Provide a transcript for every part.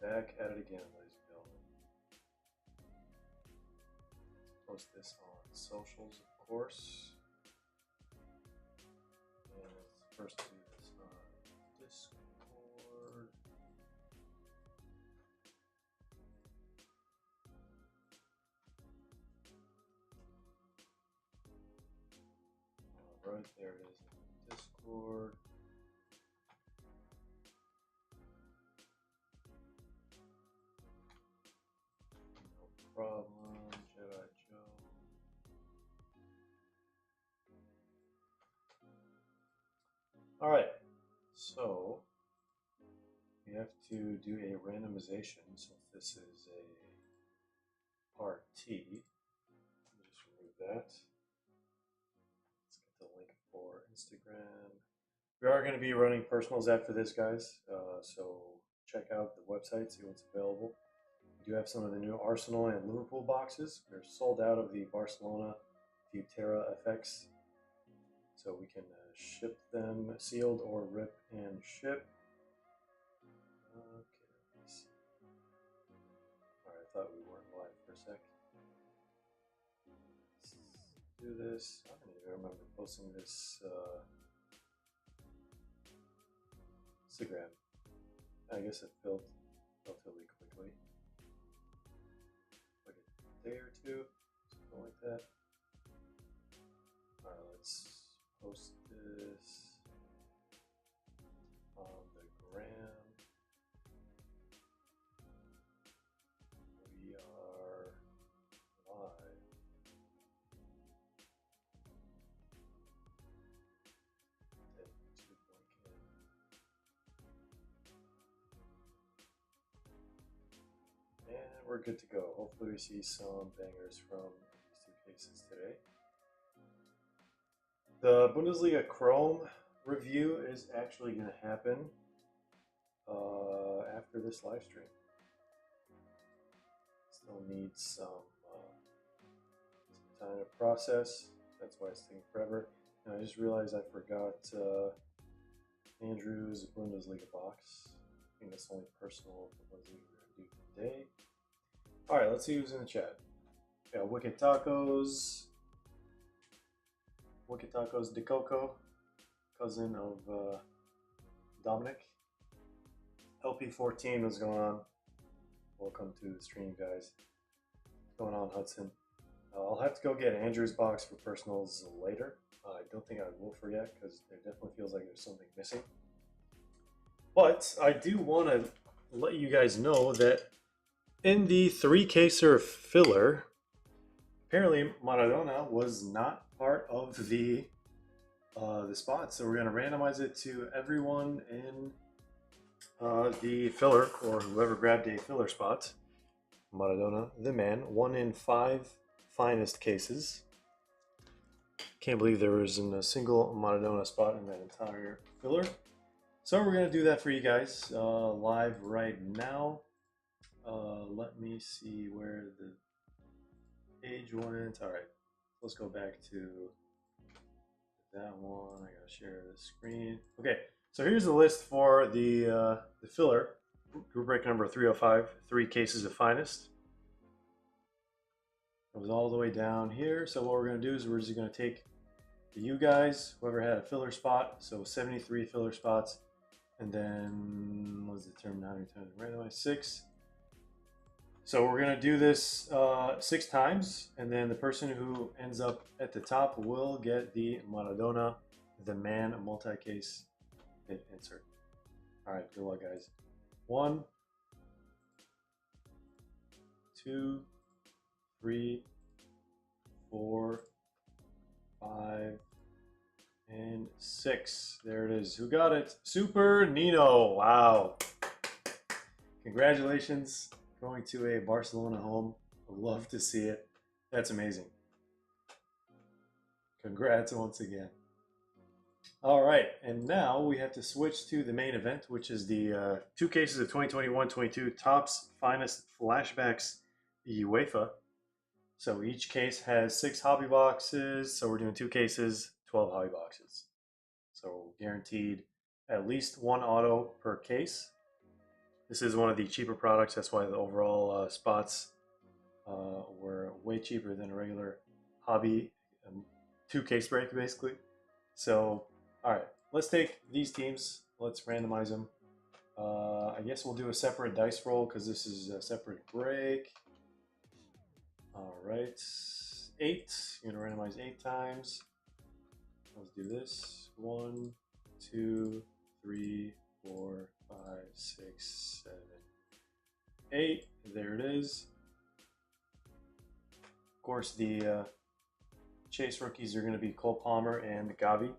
Back at it again, ladies and gentlemen. Post this on socials, of course. And let's first do this on Discord. Alright, there it is in Discord. Problem, Jedi Joe. Alright, so we have to do a randomization since this is a part T. Let me just remove that. Let's get the link for Instagram. We are going to be running personals after this, guys, so check out the website, see what's available. We do have some of the new Arsenal and Liverpool boxes. They're sold out of the Barcelona Futera FX, so we can ship them sealed or rip and ship. Okay, let me see. Alright, I thought we weren't live for a sec. Let's do this. I don't even remember posting this Instagram. I guess it built relatively quickly. Like a day or two, something like that. Alright, let's post this on the gram. We are live. And we're good to go. Hopefully we see some bangers from these two cases today. The Bundesliga Chrome review is actually going to happen after this live stream. Still needs some time to process. That's why it's taking forever. And I just realized I forgot Andrew's Bundesliga box. I think that's the only personal Bundesliga we're going to do today. Alright, let's see who's in the chat. We got Wicked Tacos. Wicked Tacos De Coco, cousin of Dominic. LP14, what's going on? Welcome to the stream, guys. What's going on, Hudson? I'll have to go get Andrew's box for personals later. I don't think I will forget because there definitely feels like there's something missing. But I do want to let you guys know that in the 3-caser filler, apparently Maradona was not part of the spot, so we're going to randomize it to everyone in the filler, or whoever grabbed a filler spot. Maradona, the man, 1 in 5 finest cases. Can't believe there wasn't a single Maradona spot in that entire filler. So we're going to do that for you guys live right now. Let me see where the page went. All right, let's go back to that one. I gotta share the screen. Okay, so here's the list for the filler. Rubric number 305, 3 cases of finest. It was all the way down here. So what we're gonna do is we're just gonna take you guys, whoever had a filler spot, so 73 filler spots, and then what's the term now? Randomized 6. So we're gonna do this 6 times, and then the person who ends up at the top will get the Maradona, the man, multi-case hit insert. All right, good luck, guys. 1, 2, 3, 4, 5, and 6. There it is. Who got it? Super Nino. Wow. Congratulations. Going to a Barcelona home. I'd love to see it. That's amazing. Congrats once again. All right, and now we have to switch to the main event, which is the 2 cases of 2021-22 Topps Finest Flashbacks UEFA. So each case has 6 hobby boxes, so we're doing 2 cases, 12 hobby boxes. So guaranteed at least 1 auto per case. This is one of the cheaper products. That's why the overall spots were way cheaper than a regular hobby 2 case break, basically. So, all right, let's take these teams. Let's randomize them. I guess we'll do a separate dice roll because this is a separate break. All right, 8. You're gonna randomize 8 times. Let's do this. 1, 2, 3, 4, 5, 6, 7, 8. There it is. Of course, the Chase rookies are going to be Cole Palmer and Gavi.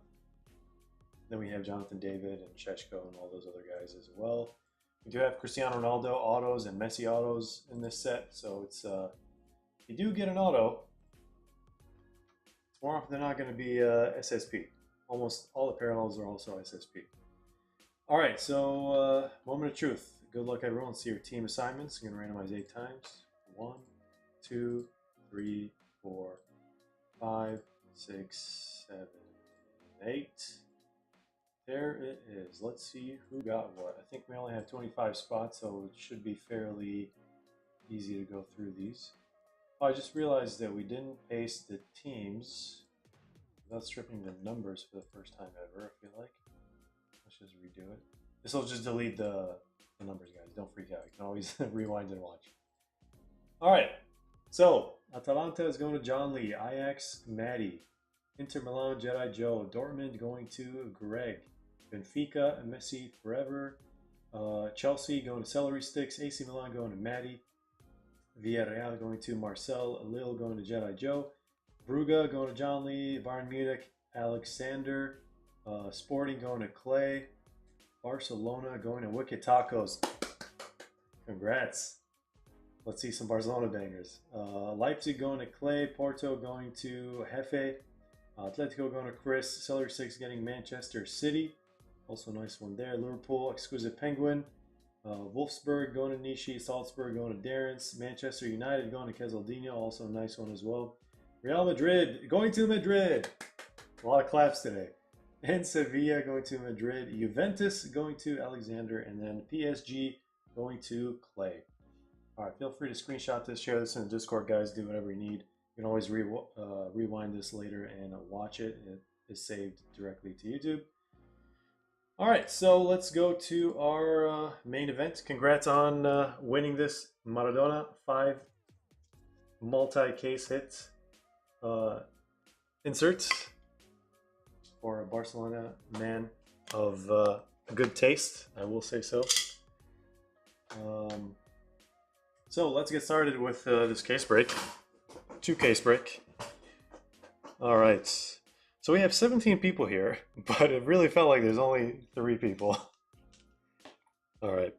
Then we have Jonathan David and Sheshko and all those other guys as well. We do have Cristiano Ronaldo autos and Messi autos in this set, so it's if you do get an auto, it's more often than not going to be SSP. Almost all the parallels are also SSP. All right, so moment of truth. Good luck, everyone. Let's see your team assignments. I'm going to randomize 8 times. 1, 2, 3, 4, 5, 6, 7, 8. There it is. Let's see who got what. I think we only have 25 spots, so it should be fairly easy to go through these. Oh, I just realized that we didn't paste the teams without stripping the numbers for the first time ever, I feel like. Let's just redo it. This will just delete the numbers, guys. Don't freak out. You can always rewind and watch. All right. So, Atalanta is going to John Lee. Ajax, Maddie. Inter Milan, Jedi Joe. Dortmund going to Greg. Benfica and Messi forever. Chelsea going to Celery Sticks. AC Milan going to Maddie. Villarreal going to Marcel. Lille going to Jedi Joe. Brugge going to John Lee. Bayern Munich, Alexander. Sporting going to Clay. Barcelona going to Wicked Tacos. Congrats. Let's see some Barcelona bangers. Leipzig going to Clay. Porto going to Jefe. Atletico going to Chris. Celery Six getting Manchester City. Also a nice one there. Liverpool, Exquisite Penguin. Wolfsburg going to Nishi. Salzburg going to Darren's. Manchester United going to Kesaldino. Also a nice one as well. Real Madrid going to Madrid. A lot of claps today. And Sevilla going to Madrid. Juventus going to Alexander. And then PSG going to Clay. All right, feel free to screenshot this, share this in the Discord, guys. Do whatever you need. You can always rewind this later and watch it. It is saved directly to YouTube. All right, so let's go to our main event. Congrats on winning this. Maradona, 5 multi-case hits. Inserts for a Barcelona man of good taste, I will say so. So let's get started with this case break. 2 case break. All right. So we have 17 people here, but it really felt like there's only 3 people. All right.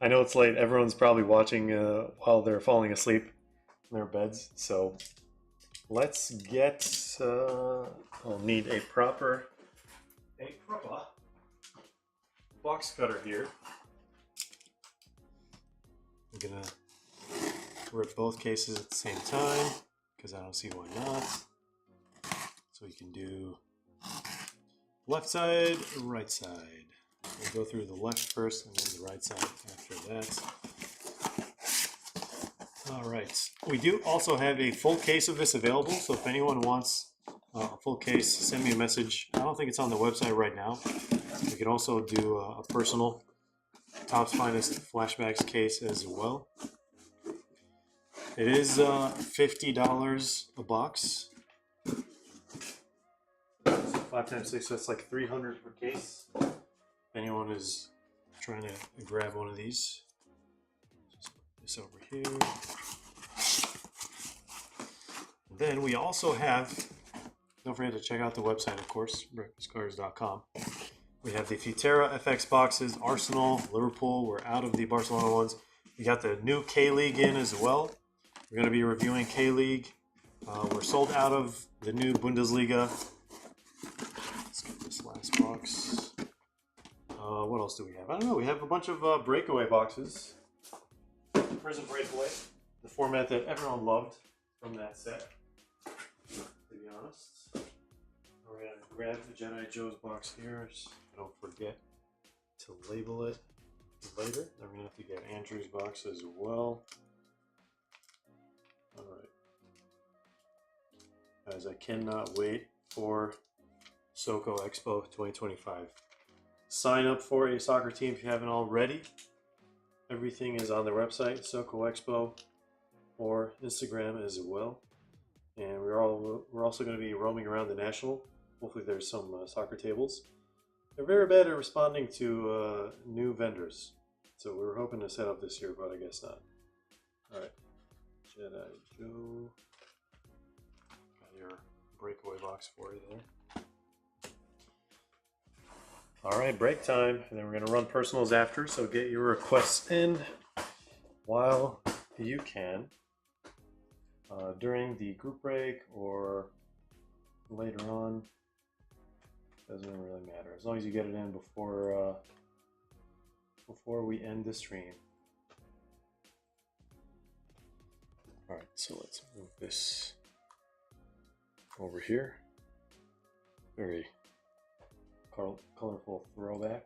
I know it's late. Everyone's probably watching while they're falling asleep in their beds. So let's get, I'll need a proper box cutter here. I'm gonna rip both cases at the same time because I don't see why not. So we can do left side, right side. We'll go through the left first and then the right side after that. All right. We do also have a full case of this available, so if anyone wants a full case, send me a message. I don't think it's on the website right now. We can also do a personal Topps Finest Flashbacks case as well. It is $50 a box. So 5 times 6, so that's like $300 per case. If anyone is trying to grab one of these, just put this over here. And then we also have, don't forget to check out the website, of course, breakfastcards.com. We have the Futera FX boxes, Arsenal, Liverpool. We're out of the Barcelona ones. We got the new K-League in as well. We're going to be reviewing K-League. We're sold out of the new Bundesliga. Let's get this last box. What else do we have? I don't know. We have a bunch of breakaway boxes. Prison Breakaway, the format that everyone loved from that set, to be honest. We're going to grab the Jedi Joe's box here. Just don't forget to label it. later. I'm gonna have to get Andrew's box as well. All right, guys, I cannot wait for SoCo Expo 2025. Sign up for a soccer team if you haven't already. Everything is on their website, SoCo Expo, or Instagram as well. And we're also going to be roaming around the national. Hopefully, there's some soccer tables. They're very bad at responding to new vendors, so we were hoping to set up this year, but I guess not. All right, Jedi Joe, got your breakaway box for you there. All right, break time, and then we're going to run personals after, so get your requests in while you can. During the group break or later on, doesn't really matter, as long as you get it in before we end the stream. All right, so let's move this over here. Very colorful throwback.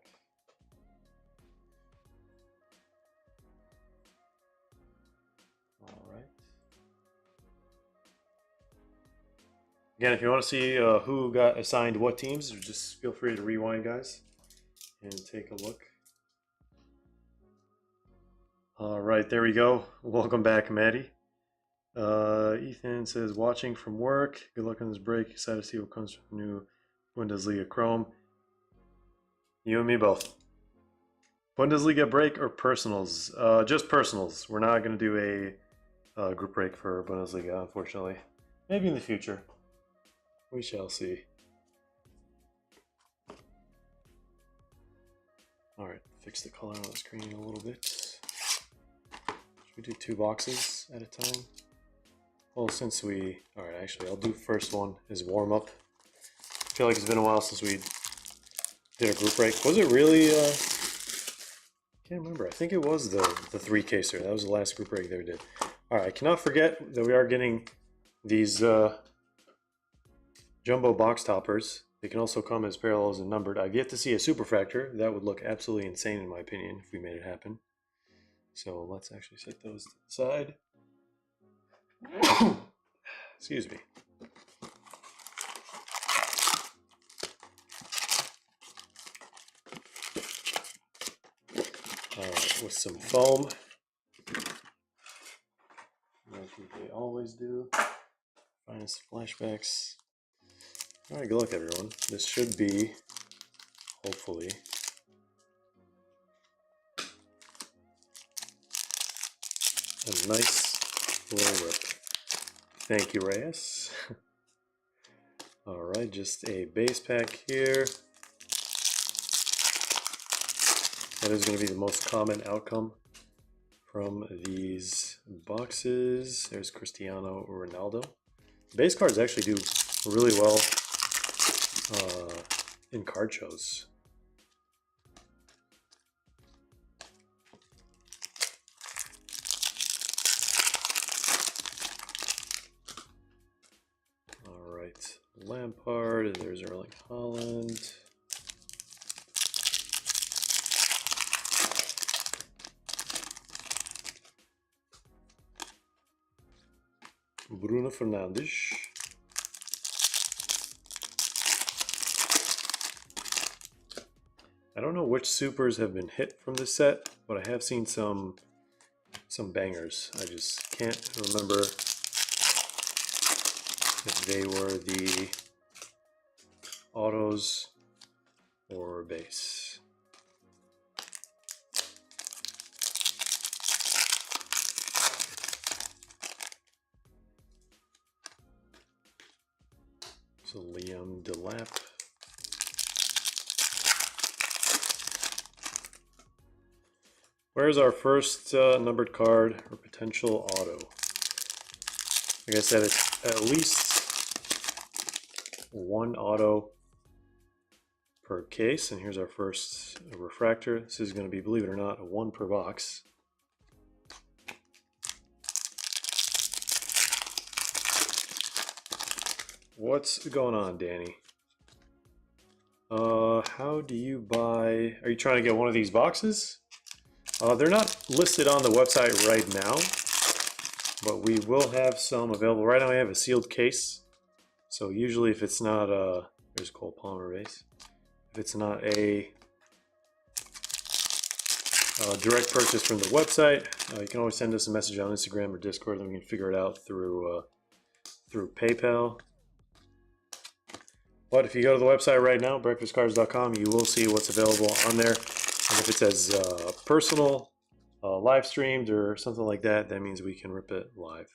All right. Again, if you want to see who got assigned what teams, just feel free to rewind, guys, and take a look. All right, there we go. Welcome back, Maddie. Ethan says, watching from work. Good luck on this break. Excited to see what comes from new Bundesliga Chrome. You and me both. Bundesliga break or personals? Just personals. We're not going to do a group break for Bundesliga, unfortunately. Maybe in the future. We shall see. Alright, fix the color on the screen a little bit. Should we do 2 boxes at a time? Well, since we... Alright, actually, I'll do first one as warm up. I feel like it's been a while since we did a group break. Was it really... I can't remember. I think it was the 3-caser. That was the last group break they did. Alright, I cannot forget that we are getting these... jumbo box toppers. They can also come as parallels and numbered. I've yet to see a superfractor. That would look absolutely insane in my opinion if we made it happen. So let's actually set those to the side. Excuse me. With some foam. Like they always do. Finest flashbacks. All right, good luck, everyone. This should be, hopefully, a nice little rip. Thank you, Reyes. All right, just a base pack here. That is going to be the most common outcome from these boxes. There's Cristiano Ronaldo. Base cards actually do really well in card shows. All right, Lampard, there's Erling Haaland. Bruno Fernandes. I don't know which supers have been hit from this set, but I have seen some bangers. I just can't remember if they were the autos or base. So Liam Delap. Where's our first numbered card or potential auto? Like I said, it's at least one auto per case, and here's our first refractor. This is going to be, believe it or not, a 1 per box. What's going on, Danny? How do you buy... Are you trying to get one of these boxes? They're not listed on the website right now, but we will have some available. Right now I have a sealed case. So usually if it's not there's Cole Palmer base. If it's not a direct purchase from the website, you can always send us a message on Instagram or Discord, and we can figure it out through PayPal. But if you go to the website right now, breakfastcards.com, you will see what's available on there. And if it says personal, live streamed, or something like that, that means we can rip it live.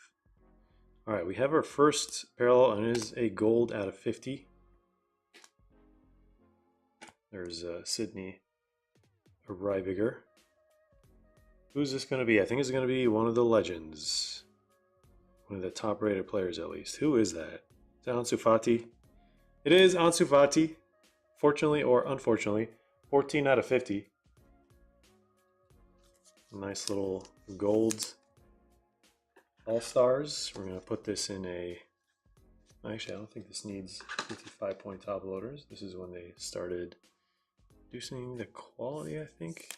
All right, we have our first parallel, and it is a gold out of 50. There's Sydney Reibiger. Who's this going to be? I think it's going to be one of the legends. One of the top-rated players, at least. Who is that? Is that Ansu Fati? It is Ansu Fati. Fortunately or unfortunately, 14 out of 50. Nice little gold All-Stars. We're going to put this in a... Actually, I don't think this needs 55-point top loaders. This is when they started reducing the quality, I think.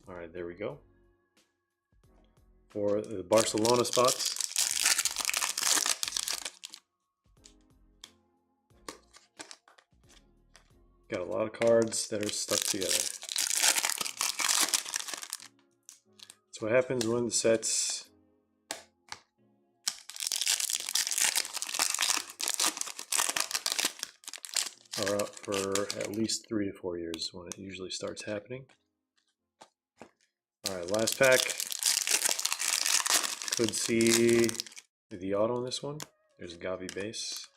All right, there we go. For the Barcelona spots. Got a lot of cards that are stuck together. That's what happens when the sets are up for at least 3 to 4 years when it usually starts happening. All right, last pack. Could see the auto on this one. There's Gavi base.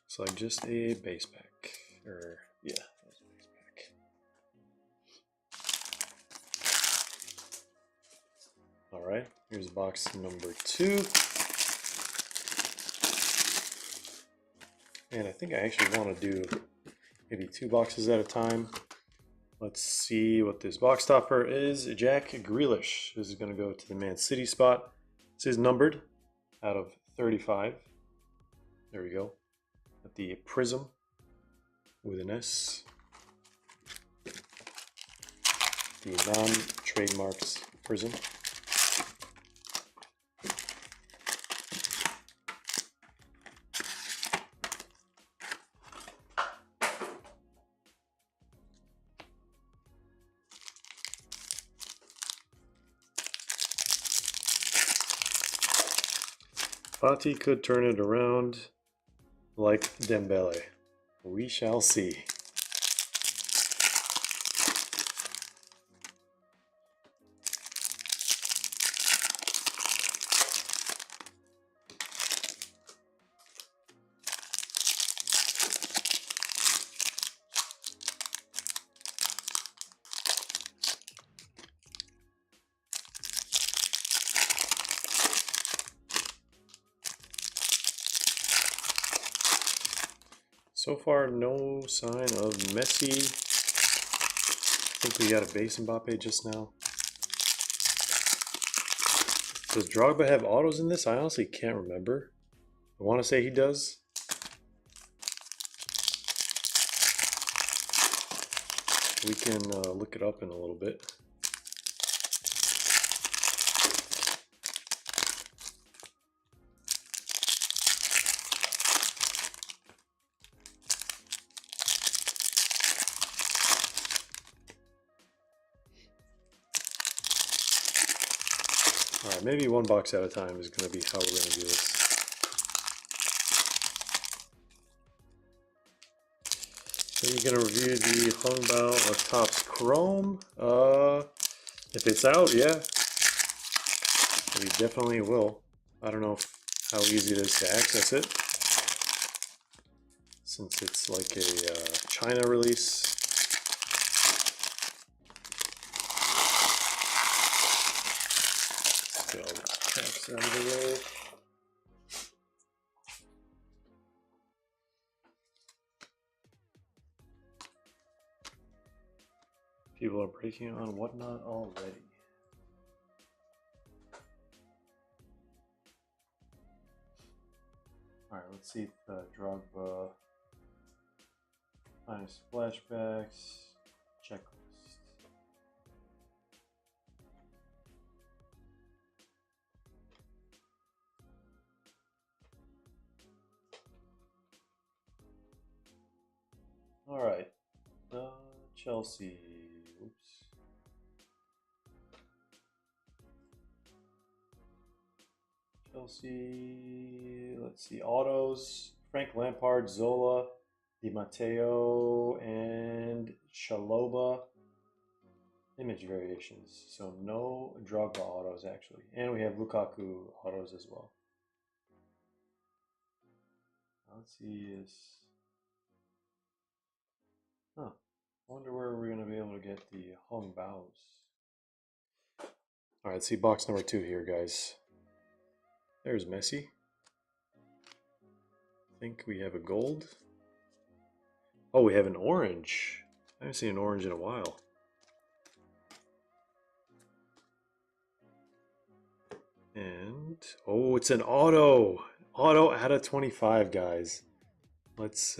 It's like just a base pack. Or, yeah, that's a base pack. All right, here's box number 2. And I think I actually want to do maybe 2 boxes at a time. Let's see what this box topper is. Jack Grealish. This is going to go to the Man City spot. This is numbered out of 35. There we go. At the Prism with an S. The non-trademarks Prism. Fati could turn it around like Dembele. We shall see. So far, no sign of Messi. I think we got a base Mbappe just now. Does Drogba have autos in this? I honestly can't remember. I want to say he does. We can look it up in a little bit. Alright, maybe 1 box at a time is going to be how we're going to do this. So you're going to review the Hongbao Topps Chrome. If it's out, yeah. We definitely will. I don't know how easy it is to access it, since it's like a China release. Get all the caps out of the way. People are breaking on whatnot already. Alright, let's see if Drogba minus flashbacks checklist. Chelsea. Oops. Chelsea. Let's see. Autos. Frank Lampard, Zola, Di Matteo, and Chaloba. Image variations. So no Drogba autos actually. And we have Lukaku autos as well. Let's see this. Huh. I wonder where we're going to be able to get the Hung Baos. Alright, let's see box number 2 here, guys. There's Messi. I think we have a gold. Oh, we have an orange. I haven't seen an orange in a while. And, oh, it's an auto. Auto out of 25, guys. Let's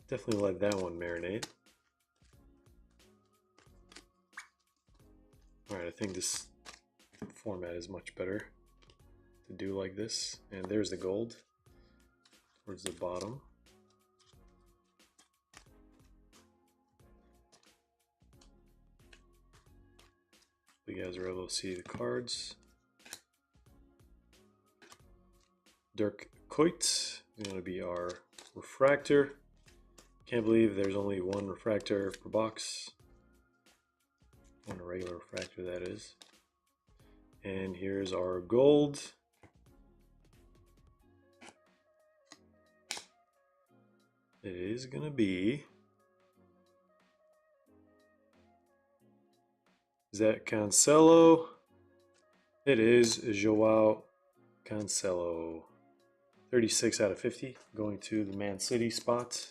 definitely let that one marinate. Alright, I think this format is much better to do like this. And there's the gold towards the bottom. You guys are able to see the cards. Dirk Kuyt is going to be our refractor. Can't believe there's only one refractor per box. On a regular refractor, that is. And here's our gold. It is going to be... Is that Cancelo? It is Joao Cancelo. 36 out of 50, going to the Man City spot.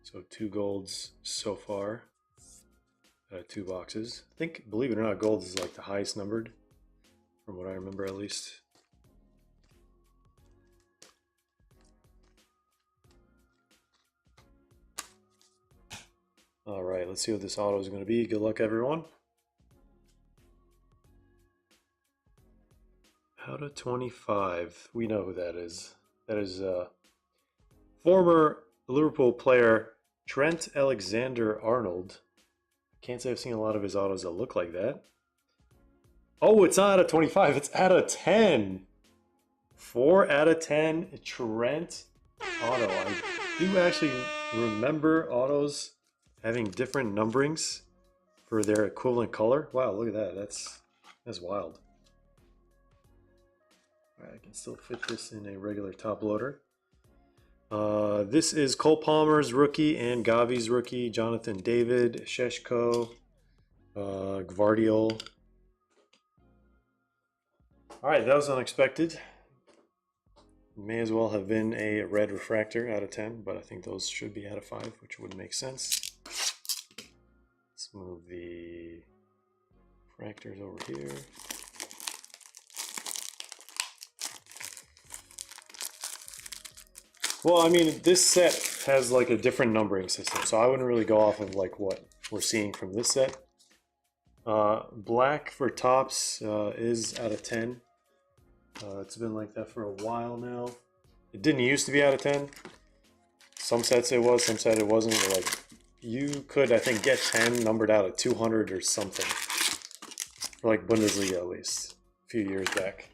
So 2 golds so far out of 2 boxes. I think, believe it or not, gold is like the highest numbered, from what I remember at least. All right, let's see what this auto is going to be. Good luck, everyone. Out of 25, we know who that is. That is former Liverpool player Trent Alexander-Arnold. Can't say I've seen a lot of his autos that look like that. Oh, it's not out of 25, it's out of 10. 4 out of 10 Trent auto. I do actually remember autos having different numberings for their equivalent color. Wow, look at that. That's wild. All right, I can still fit this in a regular top loader. This is Cole Palmer's rookie and Gavi's rookie, Jonathan David, Sheshko, Gvardiol. All right, that was unexpected. May as well have been a red refractor out of 10, but I think those should be out of 5, which would make sense. Let's move the refractors over here. Well, I mean, this set has like a different numbering system, so I wouldn't really go off of like what we're seeing from this set. Black for tops is out of 10. It's been like that for a while now. It didn't used to be out of 10. Some sets it was, some sets it wasn't. But like, you could, I think, get 10 numbered out of 200 or something. For like Bundesliga at least, a few years back.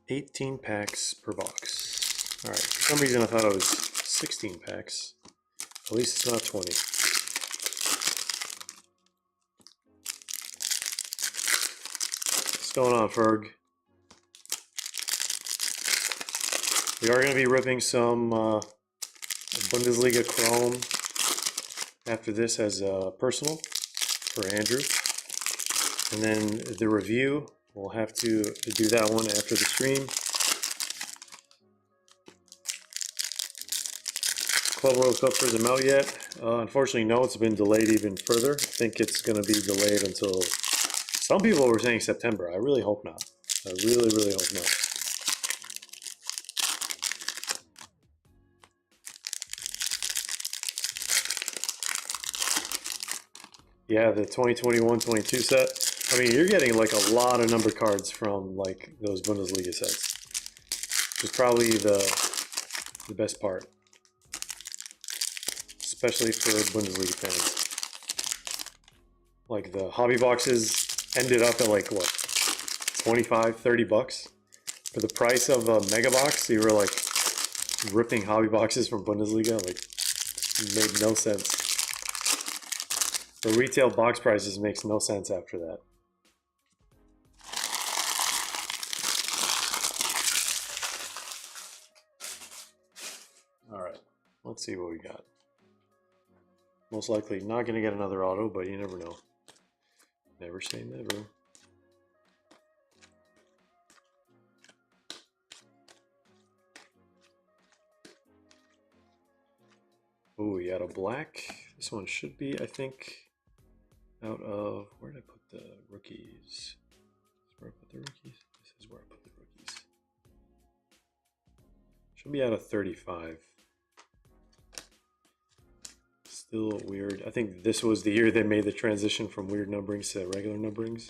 $18 packs per box. All right, for some reason I thought it was 16 packs. At least it's not 20. What's going on, Ferg? We are going to be ripping some Bundesliga Chrome after this as a personal for Andrew. And then the review, we'll have to do that one after the stream. Club World Cup isn't out yet. Unfortunately, no, it's been delayed even further. I think it's going to be delayed until, some people were saying September. I really hope not. I really, really hope not. Yeah, the 2021-22 set. I mean, you're getting like a lot of number cards from like those Bundesliga sets. Which is probably the best part, especially for Bundesliga fans. Like the hobby boxes ended up at like what, 25, 30 bucks for the price of a mega box. You were like ripping hobby boxes from Bundesliga, like it made no sense. The retail box prices makes no sense after that. All right, let's see what we got. Most likely not going to get another auto, but you never know. Never say never. Oh, we got a black. This one should be, I think, out of, where did I put the rookies? Is where I put the rookies? This is where I put the rookies. Should be out of 35. Still weird. I think this was the year they made the transition from weird numberings to regular numberings.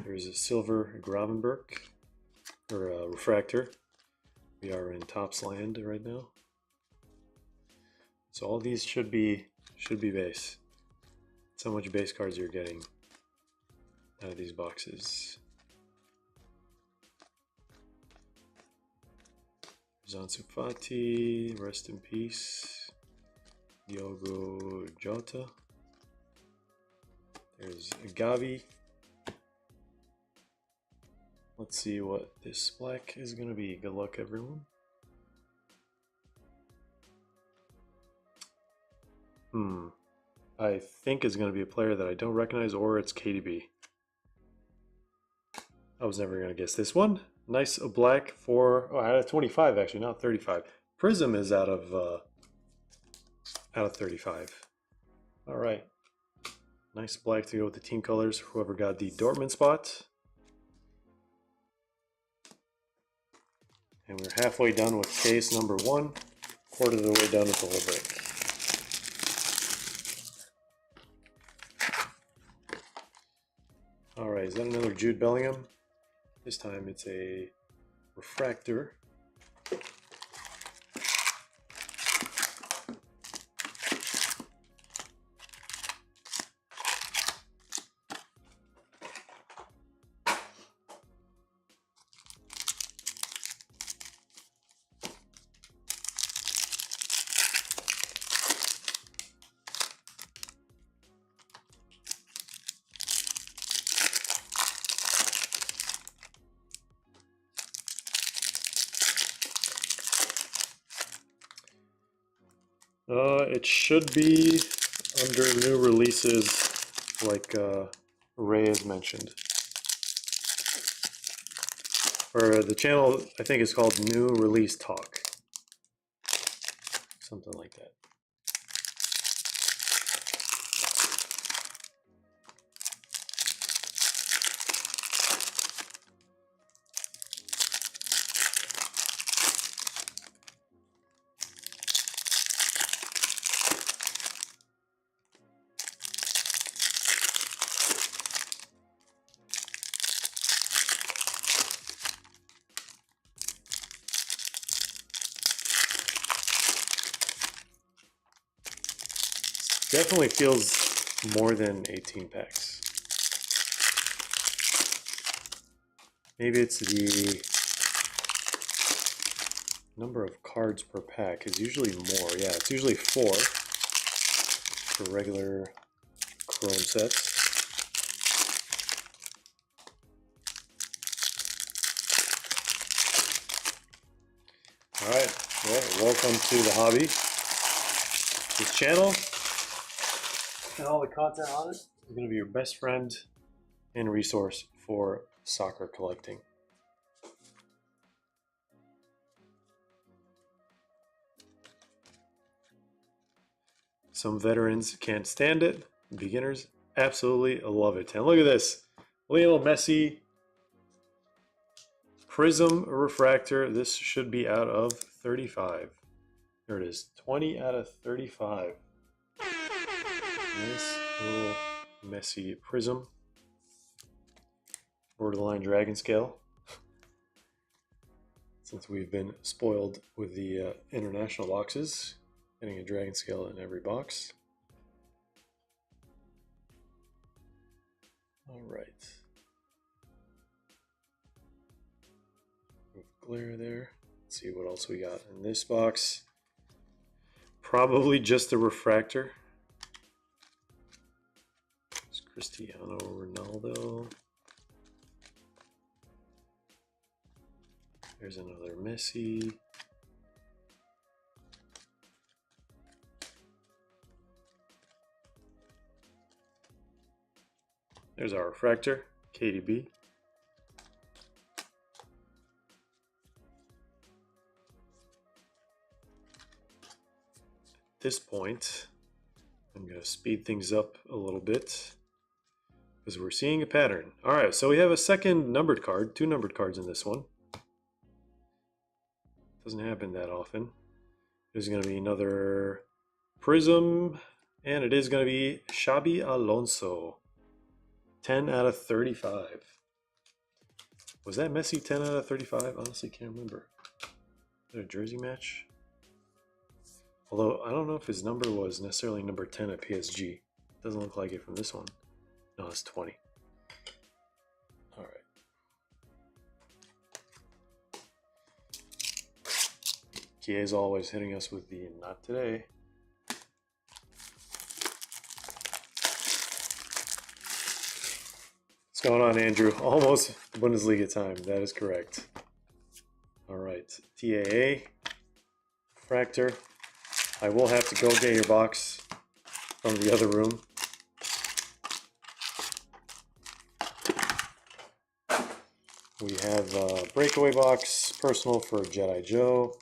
There's a silver Gravenberg, or a refractor. We are in Topps land right now. So all these should be base. That's how much base cards you're getting out of these boxes. Ansu Fati, rest in peace. Diogo Jota. There's Gavi. Let's see what this black is going to be. Good luck, everyone. I think it's going to be a player that I don't recognize, or it's KDB. I was never going to guess this one. Nice black for, oh, out of 25 actually, not 35. Prism is out of 35. All right. Nice black to go with the team colors. Whoever got the Dortmund spot. And we're halfway done with case number 1. Quarter of the way done with the whole break. All right, is that another Jude Bellingham? This time it's a refractor. It should be under new releases, like Ray has mentioned. Or the channel, I think, is called New Release Talk. Something like that. Definitely feels more than 18 packs. Maybe it's the number of cards per pack is usually more. Yeah, it's usually 4 for regular Chrome sets. All right, well, welcome to the hobby. This channel and all the content on it is going to be your best friend and resource for soccer collecting. Some veterans can't stand it. Beginners absolutely love it. And look at this. Lionel Messi Prism Refractor. This should be out of 35. There it is. 20 out of 35. Nice little messy prism. Borderline dragon scale. Since we've been spoiled with the international boxes, getting a dragon scale in every box. All right. Move glare there. Let's see what else we got in this box. Probably just a refractor. It's Cristiano Ronaldo. There's another Messi. There's our refractor, KDB. At this point, I'm going to speed things up a little bit because we're seeing a pattern. All right, so we have a second numbered card, 2 numbered cards in this one. Doesn't happen that often. There's going to be another Prism, and it is going to be Xabi Alonso. 10 out of 35. Was that Messi 10 out of 35? Honestly, can't remember. Is that a jersey match? Although, I don't know if his number was necessarily number 10 at PSG. Doesn't look like it from this one. No, it's 20. All right. Kie is always hitting us with the not today. What's going on, Andrew? Almost Bundesliga time. That is correct. All right. TAA. Fractor. I will have to go get your box from the other room. We have a breakaway box, personal for Jedi Joe.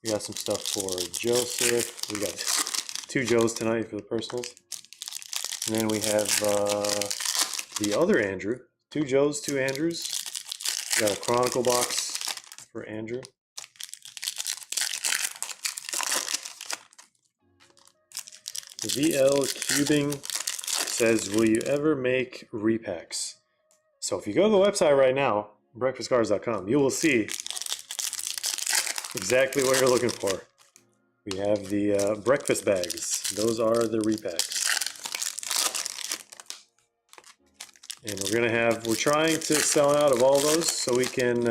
We got some stuff for Joseph. We got 2 Joes tonight for the personals. And then we have the other Andrew. 2 Joes, 2 Andrews. We got a Chronicle box for Andrew. The VL Cubing says, will you ever make repacks? So if you go to the website right now, breakfastcards.com, you will see exactly what you're looking for. We have the breakfast bags. Those are the repacks. And we're trying to sell out of all those so we can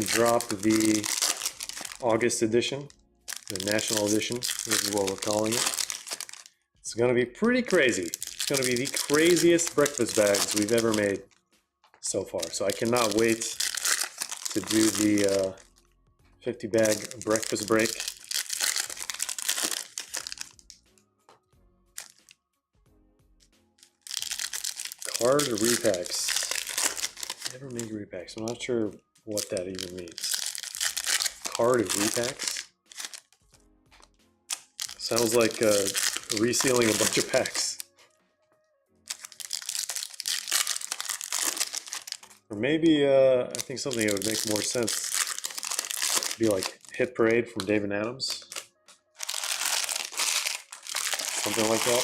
drop the August edition, the national edition, this is what we're calling it. It's going to be pretty crazy. It's going to be the craziest breakfast bags we've ever made so far. So I cannot wait to do the 50 bag breakfast break. Card repacks. Never make repacks. I'm not sure what that even means. Card repacks? Sounds like resealing a bunch of packs. Or maybe I think something that would make more sense would be like Hit Parade from David Adams. Something like that.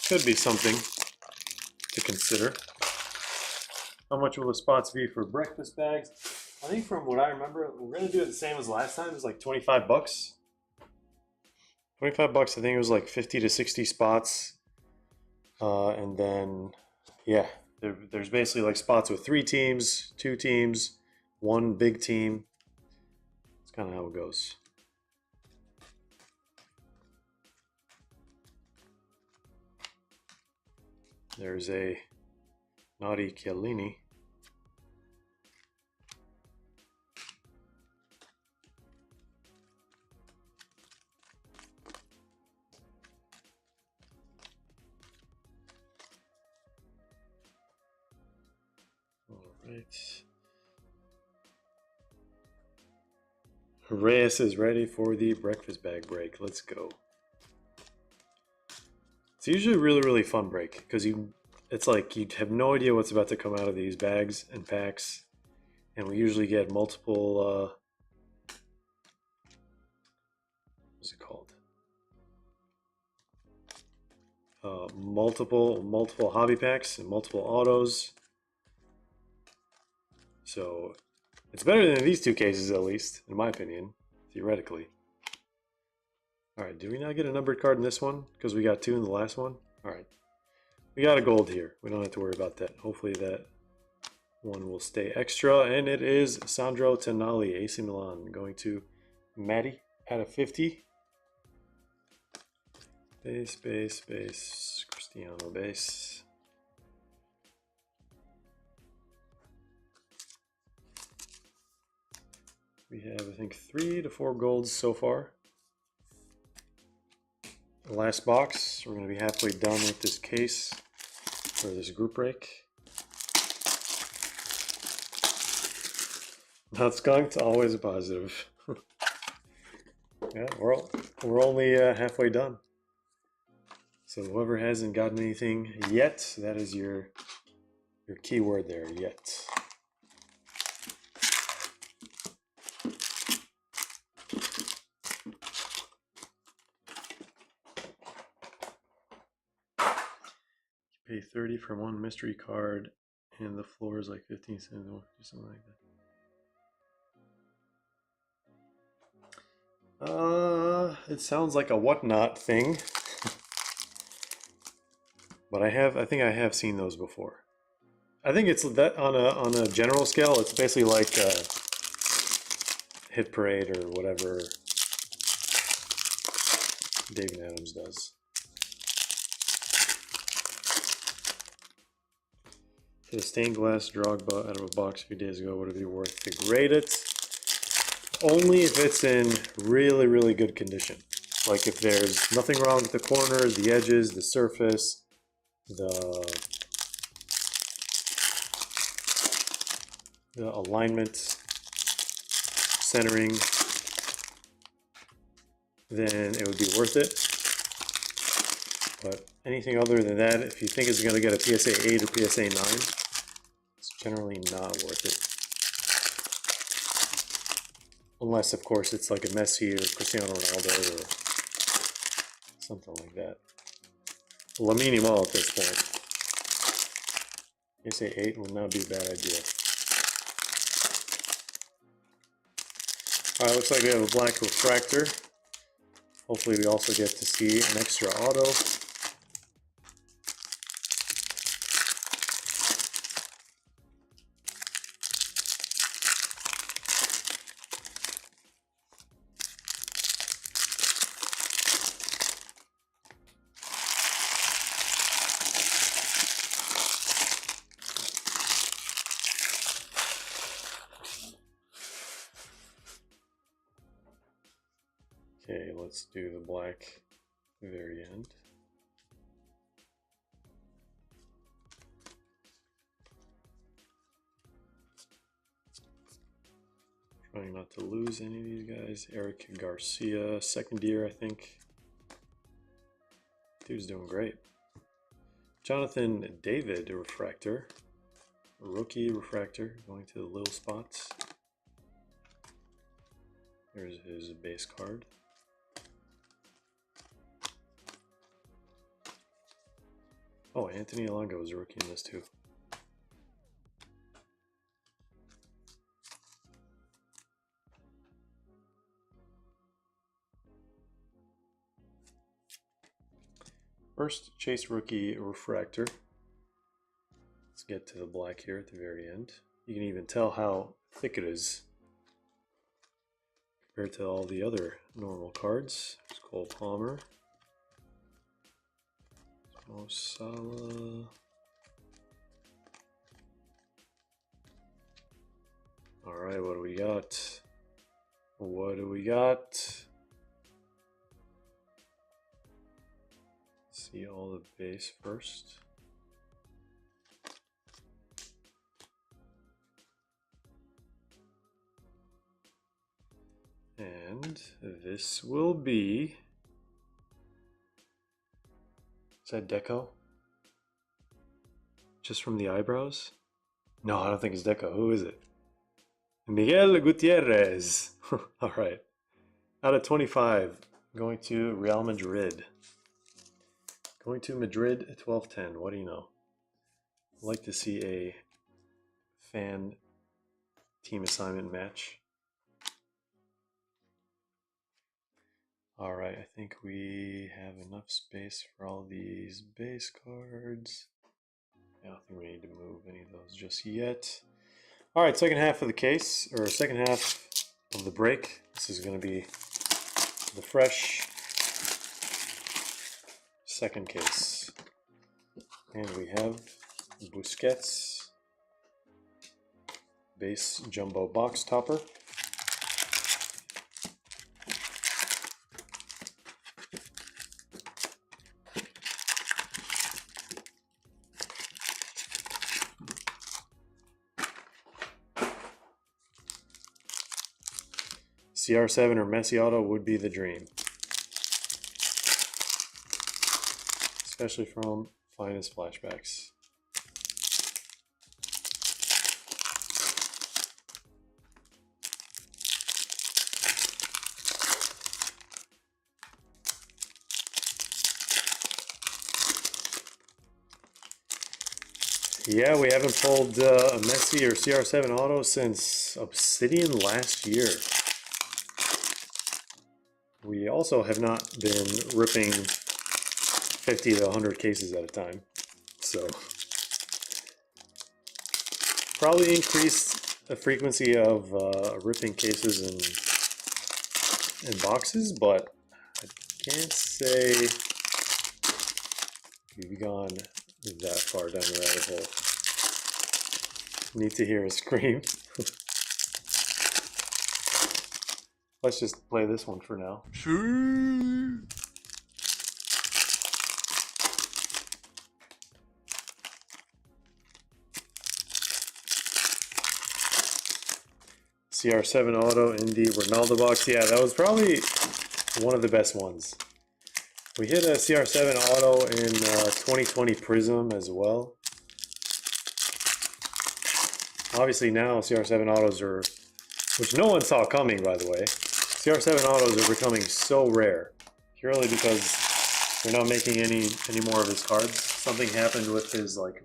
Could be something to consider. How much will the spots be for breakfast bags? I think from what I remember, we're going to do it the same as last time. It's like 25 bucks. 25 bucks, I think it was like 50 to 60 spots. And then, yeah, there's basically like spots with 3 teams, 2 teams, 1 big team. That's kind of how it goes. There's a Naughty Chiellini. Reyes is ready for the breakfast bag break. Let's go. It's usually a really, really fun break because it's like you have no idea what's about to come out of these bags and packs, and we usually get multiple What's it called? Multiple hobby packs and multiple autos. So it's better than these two cases, at least, in my opinion, theoretically. All right, did we not get a numbered card in this one? Because we got 2 in the last one? All right. We got a gold here. We don't have to worry about that. Hopefully that one will stay extra. And it is Sandro Tonali, AC Milan, going to Maddie out of 50. Base. Cristiano base. We have, I think, 3 to 4 golds so far. The last box, we're going to be halfway done with this case, or this group break. Not skunked, always a positive. Yeah, we're only halfway done. So whoever hasn't gotten anything yet, that is your keyword there, yet. Pay 30 for one mystery card, and the floor is like 15 cents or something like that. It sounds like a whatnot thing, but I think I have seen those before. I think it's that on a general scale. It's basically like Hit Parade or whatever David Adams does. The stained glass Drogba out of a box a few days ago. Would it be worth to grade it? Only if it's in really, really good condition. Like if there's nothing wrong with the corners, the edges, the surface, the alignment, centering, then it would be worth it. But anything other than that, if you think it's going to get a PSA 8 or PSA 9, it's generally not worth it. Unless, of course, it's like a Messi or Cristiano Ronaldo or something like that. Lamine Yamal at this point. PSA 8 would not be a bad idea. Alright, looks like we have a black refractor. Hopefully we also get to see an extra auto. Okay, let's do the black at the very end. Trying not to lose any of these guys. Eric Garcia, second year, I think. Dude's doing great. Jonathan David, a refractor. Rookie refractor, going to the little spots. Here's his base card. Oh, Anthony Alongo is a rookie in this too. First Chase rookie refractor. Let's get to the black here at the very end. You can even tell how thick it is compared to all the other normal cards. There's Cole Palmer. Mo Salah. All right, what do we got? What do we got? See all the base first. And this will be... Is that Deco? Just from the eyebrows? No, I don't think it's Deco. Who is it? Miguel Gutierrez. All right. Out of 25. Going to Real Madrid. Going to Madrid at 12-10. What do you know? I'd like to see a fan team assignment match. Alright, I think we have enough space for all these base cards. I don't think we need to move any of those just yet. Alright, second half of the case, or second half of the break. This is going to be the fresh second case. And we have Busquets, base jumbo box topper. CR7 or Messi auto would be the dream. Especially from Finest Flashbacks. Yeah, we haven't pulled a Messi or CR7 auto since Obsidian last year. We also have not been ripping 50 to 100 cases at a time, so probably increased the frequency of ripping cases and boxes, but I can't say we've gone that far down the rabbit hole. Need to hear a scream. Let's just play this one for now. CR7 auto in the Ronaldo box. Yeah, that was probably one of the best ones. We hit a CR7 auto in 2020 Prism as well. Obviously now CR7 autos are, which no one saw coming, by the way. CR7 autos are becoming so rare, purely because they're not making any more of his cards. Something happened with his like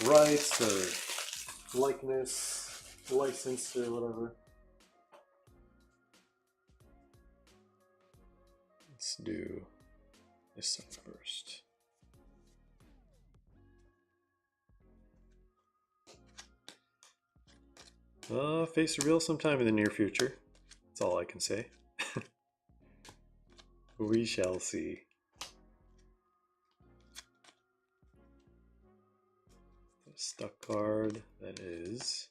rights or likeness, license or whatever. Let's do this side first. Face reveal sometime in the near future. That's all I can say. We shall see. The stuck card, that is.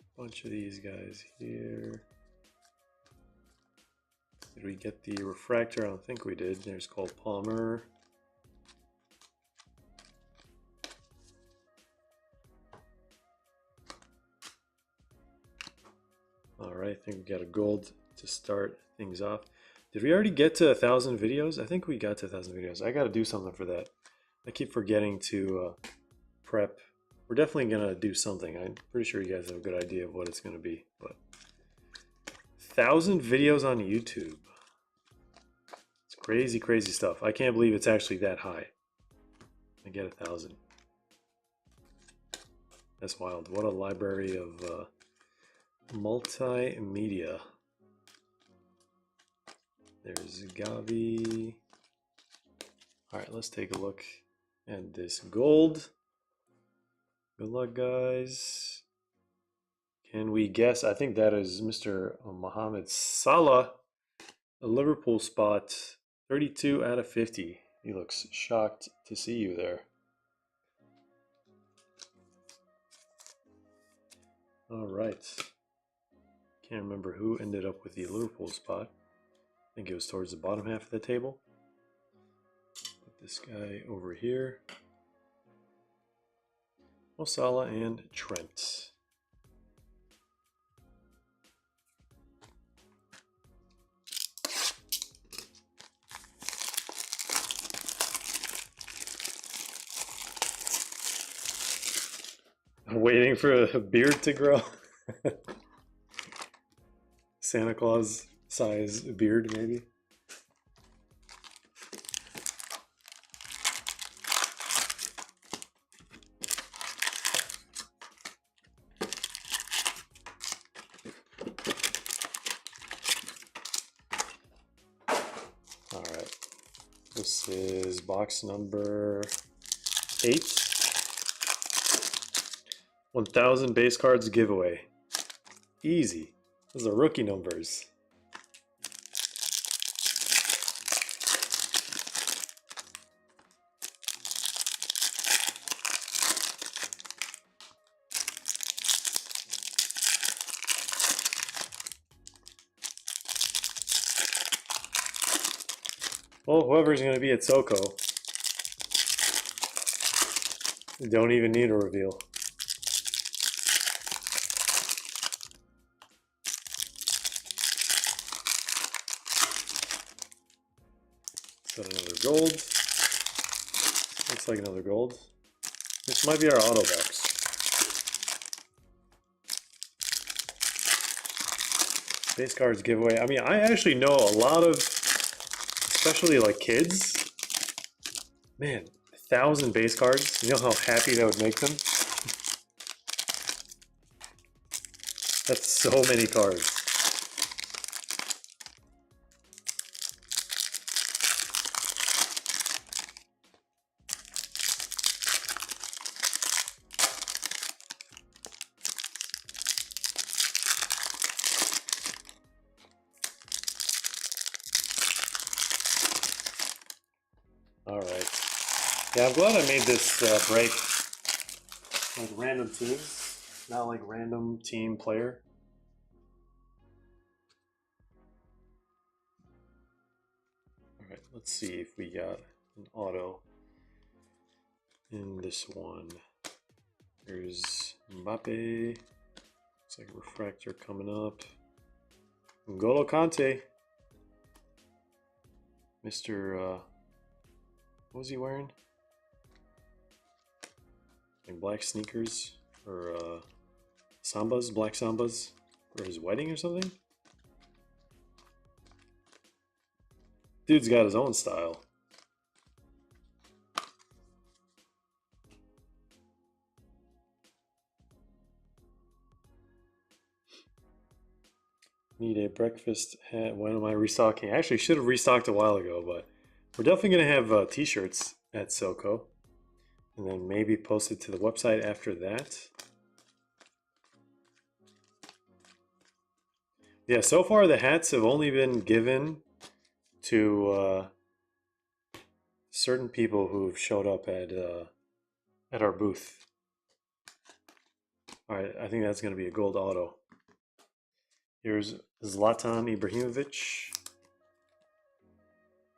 A bunch of these guys here. Did we get the refractor? I don't think we did. There's Cole Palmer. Alright, I think we got a gold to start things off. Did we already get to 1,000 videos? I think we got to 1,000 videos. I gotta do something for that. I keep forgetting to prep. We're definitely gonna do something. I'm pretty sure you guys have a good idea of what it's gonna be. But 1,000 videos on YouTube. It's crazy, crazy stuff. I can't believe it's actually that high. I get 1,000. That's wild. What a library of multimedia. There's Gavi. Alright, let's take a look at this gold. Good luck, guys. Can we guess? I think that is Mr. Mohamed Salah. A Liverpool spot. 32 out of 50. He looks shocked to see you there. Alright. Can't remember who ended up with the Liverpool spot. I think it was towards the bottom half of the table. Put this guy over here. Mo Salah and Trent. Waiting for a beard to grow. Santa Claus size beard, maybe. All right. This is box number 8. 1,000 base cards giveaway. Easy. Those are rookie numbers. Well, whoever's going to be at SoCo, don't even need a reveal. Got another gold. Looks like another gold. This might be our auto box. Base cards giveaway. I mean, I actually know a lot of, especially like kids. Man, 1,000 base cards. You know how happy that would make them? That's so many cards. All right. Yeah, I'm glad I made this break. Like random teams, not like random team player. All right, let's see if we got an auto in this one. There's Mbappe. Looks like a refractor coming up. N'Golo Kante. Mr. What was he wearing? Like black sneakers or sambas, black sambas for his wedding or something? Dude's got his own style. Need a breakfast hat. When am I restocking? I actually should have restocked a while ago, but we're definitely going to have t-shirts at SoCo. And then maybe post it to the website after that. Yeah, so far the hats have only been given to certain people who've showed up at our booth. All right, I think that's going to be a gold auto. Here's Zlatan Ibrahimovic.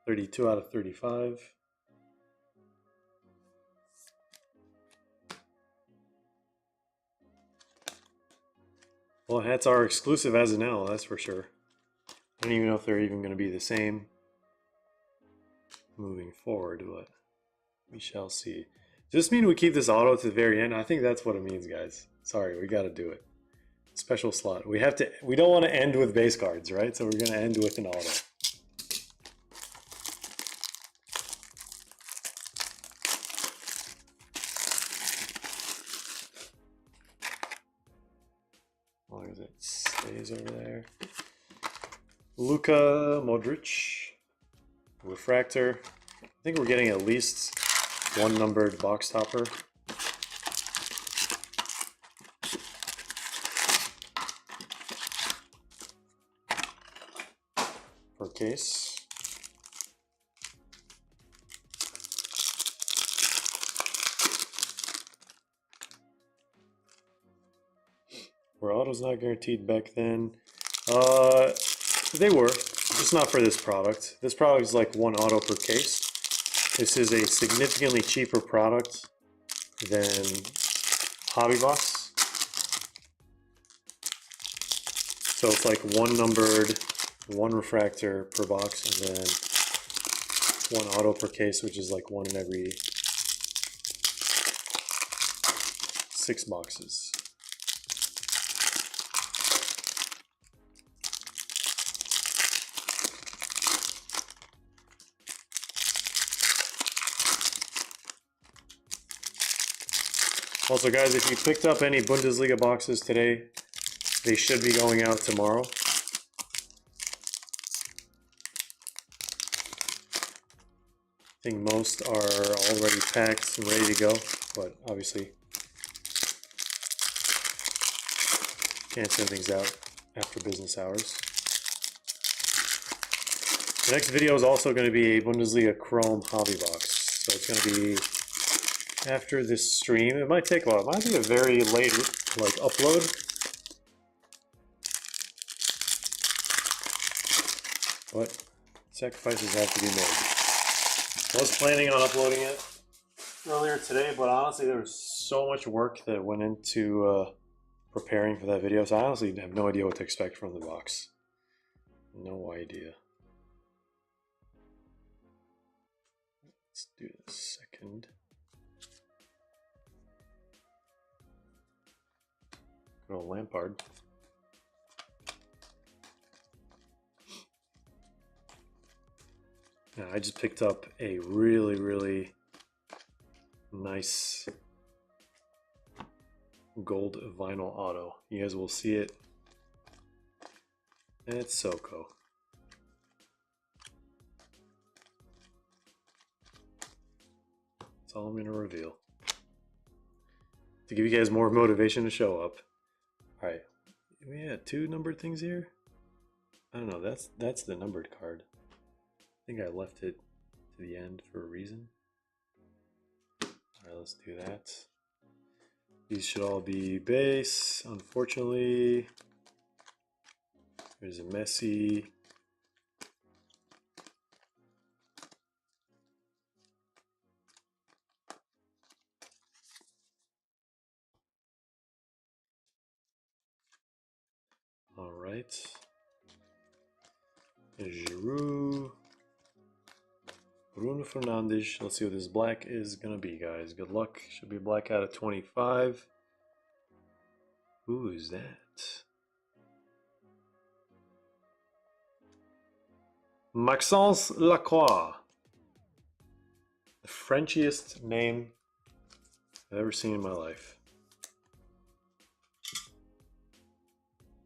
32 out of 35. Well, hats are exclusive as of now, that's for sure. I don't even know if they're even going to be the same moving forward, but we shall see. Does this mean we keep this auto to the very end? I think that's what it means, guys. Sorry, we got to do it. Special slot. We don't want to end with base cards, right? So we're going to end with an auto. As long as it stays over there. Luka Modric. Refractor. I think we're getting at least one numbered box topper. Per case. Were autos not guaranteed back then? They were, just not for this product. This product is like one auto per case. This is a significantly cheaper product than Hobby Box. So it's like one numbered, one refractor per box, and then one auto per case, which is like one in every 6 boxes. Also, guys, if you picked up any Bundesliga boxes today, they should be going out tomorrow. I think most are already packed and ready to go, but obviously can't send things out after business hours. The next video is also going to be a Bundesliga Chrome hobby box. So it's going to be after this stream. It might take a while. It might be a very late upload. But sacrifices have to be made. I was planning on uploading it earlier today, but honestly there was so much work that went into preparing for that video, so I honestly have no idea what to expect from the box. No idea. Let's do this second. Good old Lampard. Yeah, I just picked up a really nice gold vinyl auto. You guys will see it. And it's Soko. That's all I'm going to reveal. To give you guys more motivation to show up. Alright. We had 2 numbered things here? I don't know. That's the numbered card. I think I left it to the end for a reason. Alright, let's do that. These should all be base. Unfortunately, there's a Messi. Alright. Giroud. Bruno Fernandes. Let's see what this black is gonna be, guys. Good luck. Should be black out of 25. Who is that? Maxence Lacroix. The Frenchiest name I've ever seen in my life.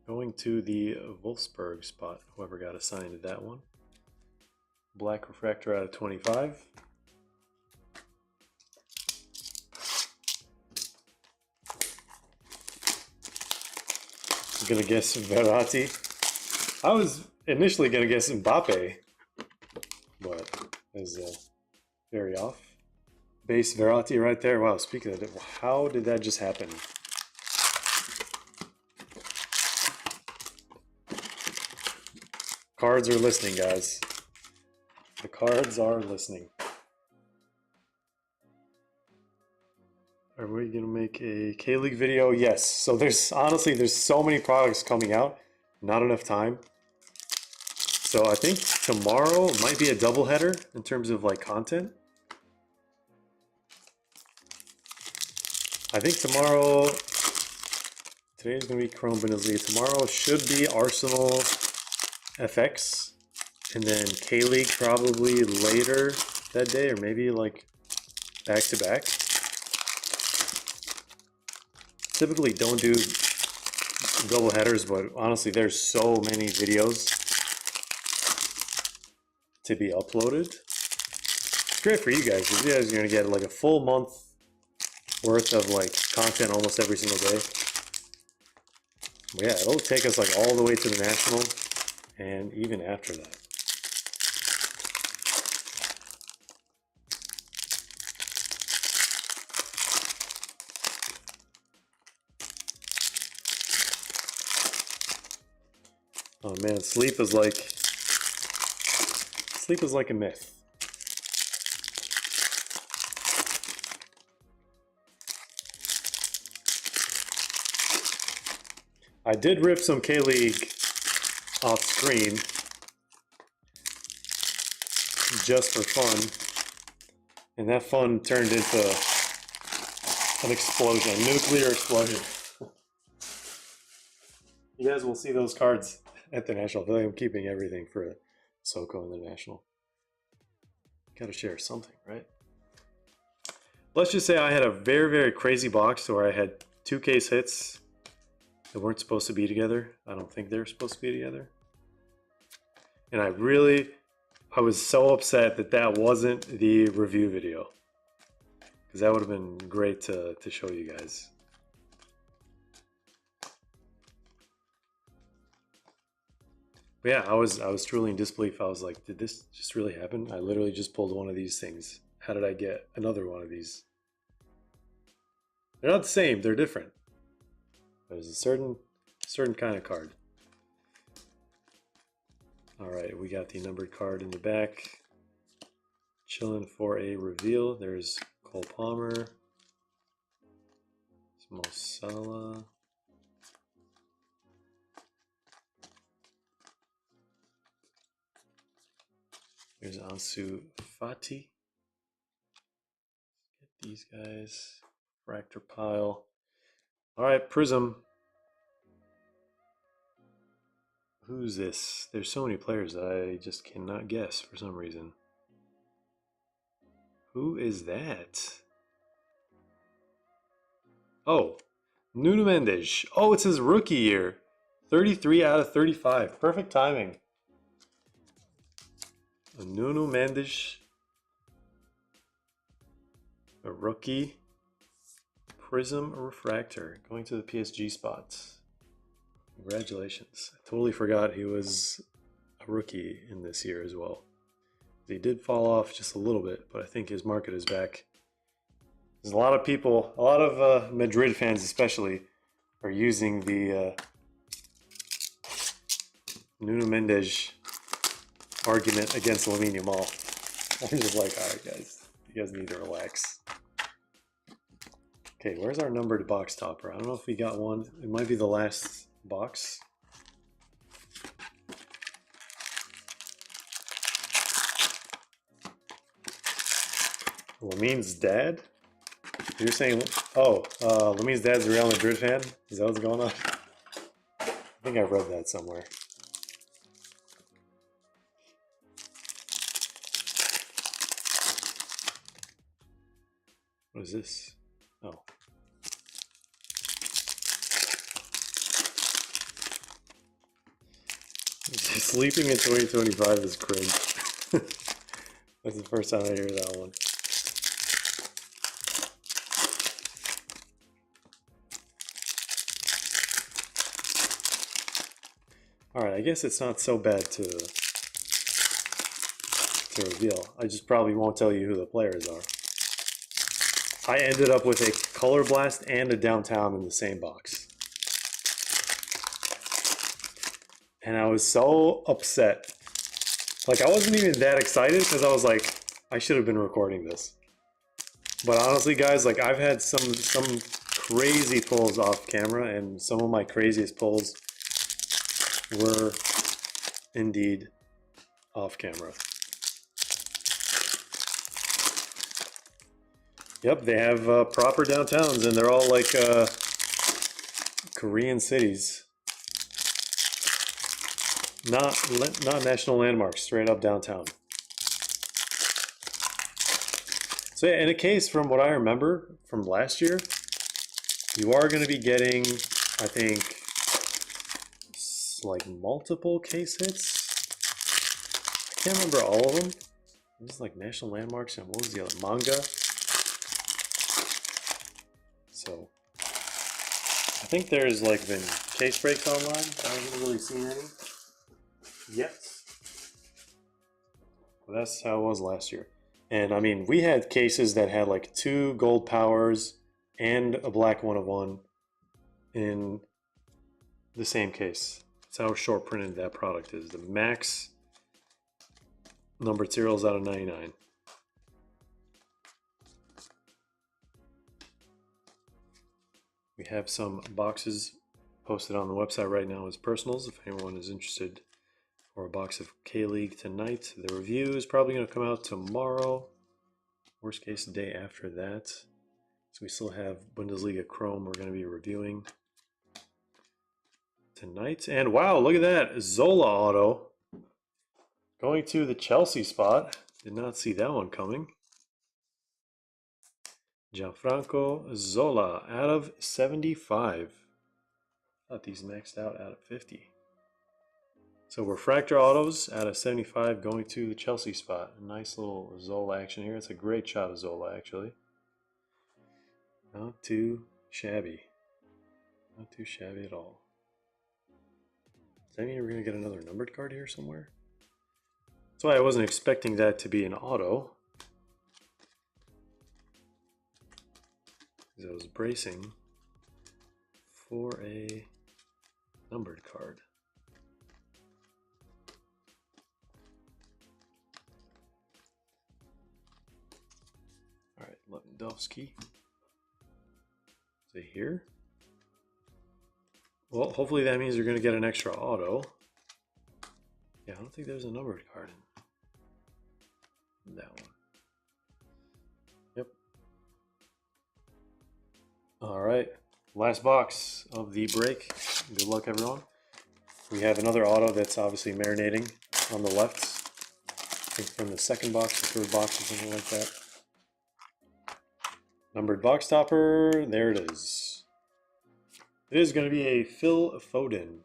Going to the Wolfsburg spot. Whoever got assigned to that one. Black refractor out of 25. I'm gonna guess Verratti. I was initially gonna guess Mbappe, but I was very off. Base Verratti right there. Wow, speaking of it, how did that just happen? Cards are listening, guys. The cards are listening. Are we gonna make a K-League video? Yes. So there's so many products coming out, not enough time. So I think tomorrow might be a doubleheader in terms of like content. I think tomorrow, today's gonna be Chrome Bundesliga. Tomorrow should be Arsenal FX. And then K-League probably later that day, or maybe like back to back. Typically don't do double headers, but honestly there's so many videos to be uploaded. It's great for you guys. You guys are gonna get like a full month worth of like content almost every single day. But yeah, it'll take us like all the way to the national and even after that. Oh man, sleep is like a myth. I did rip some K-League off screen just for fun, and that fun turned into an explosion, a nuclear explosion. You guys will see those cards at the National. I feel like I'm keeping everything for Soko and the National. Gotta share something, right? let's just say I had a very, very crazy box where I had 2 case hits that weren't supposed to be together. I don't think they're supposed to be together. And I was so upset that that wasn't the review video, because that would have been great to show you guys. But yeah, I was truly in disbelief. I was like, did this just really happen? I literally just pulled one of these things. How did I get another one of these? They're not the same, they're different. There's a certain kind of card. All right, we got the numbered card in the back. Chilling for a reveal. There's Cole Palmer. Mo Salah. There's Ansu Fati. Get these guys. Fractor pile. All right, Prism. Who's this? There's so many players that I just cannot guess for some reason. Who is that? Oh, Nuno Mendes. Oh, it's his rookie year. 33 out of 35. Perfect timing. Nuno Mendes. A rookie. Prism Refractor. Going to the PSG spots. Congratulations. I totally forgot he was a rookie in this year as well. He did fall off just a little bit, but I think his market is back. There's a lot of people, a lot of Madrid fans especially, are using the Nuno Mendes argument against Lamine Yamal. I'm just like, all right, guys, you guys need to relax. Okay, where's our numbered box topper? I don't know if we got one. It might be the last box. Lamine's dad? You're saying, oh, Lamine's dad's a Real Madrid fan? Is that what's going on? I think I read that somewhere. What is this? Oh. Sleeping in 2025 is cringe. That's the first time I hear that one. Alright, I guess it's not so bad to reveal. I just probably won't tell you who the players are. I ended up with a Color Blast and a Downtown in the same box. And I was so upset. Like, I wasn't even that excited because I was like, I should have been recording this. But honestly, guys, like, I've had some crazy pulls off camera, and some of my craziest pulls were indeed off camera. Yep, they have proper downtowns, and they're all like Korean cities. Not national landmarks, straight up downtown. So yeah, in a case from what I remember from last year, you are going to be getting, I think, like multiple case hits. I can't remember all of them. Just like national landmarks, and what was the other? Manga. So I think there's like been case breaks online. I haven't really seen any yet. Well, that's how it was last year. And I mean, we had cases that had like 2 gold powers and a black 1 of 1 in the same case. That's how short printed that product is. The max numbered serials out of 99. We have some boxes posted on the website right now as personals if anyone is interested. Or a box of K-League tonight. The review is probably going to come out tomorrow. Worst case, the day after that. So we still have Bundesliga Chrome we're going to be reviewing tonight. And wow, look at that. Zola auto. Going to the Chelsea spot. Did not see that one coming. Gianfranco Zola out of 75. Thought these maxed out of 50. So refractor autos out of 75 going to the Chelsea spot. A nice little Zola action here. It's a great shot of Zola, actually. Not too shabby. Not too shabby at all. Does that mean we're going to get another numbered card here somewhere? That's why I wasn't expecting that to be an auto. Because I was bracing for a numbered card. All right, Lewandowski. Is it here? Well, hopefully that means you're going to get an extra auto. Yeah, I don't think there's a numbered card in that one. Yep. All right, last box of the break. Good luck, everyone. We have another auto that's obviously marinating on the left. I think from the second box, the third box, or something like that. Numbered box topper, there it is. It is going to be a Phil Foden.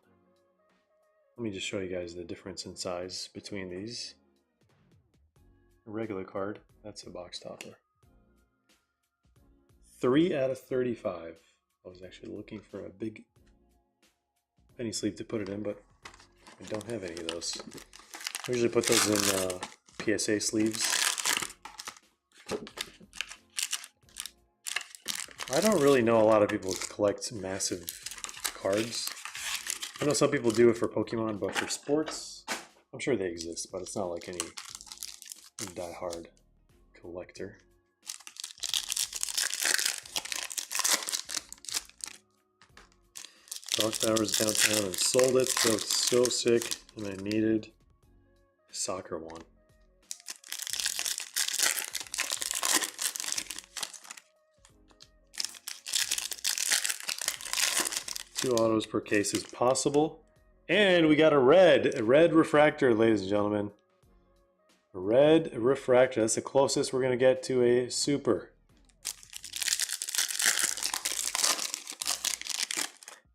Let me just show you guys the difference in size between these. A regular card, that's a box topper. 3 out of 35. I was actually looking for a big penny sleeve to put it in, but I don't have any of those. I usually put those in PSA sleeves. I don't really know a lot of people collect massive cards. I know some people do it for Pokemon, but for sports, I'm sure they exist, but it's not like any die-hard collector. Dark Towers downtown and sold it, so it's so sick, and I needed a soccer one. Two autos per case is possible. And we got a red refractor, ladies and gentlemen. A red refractor. That's the closest we're going to get to a super.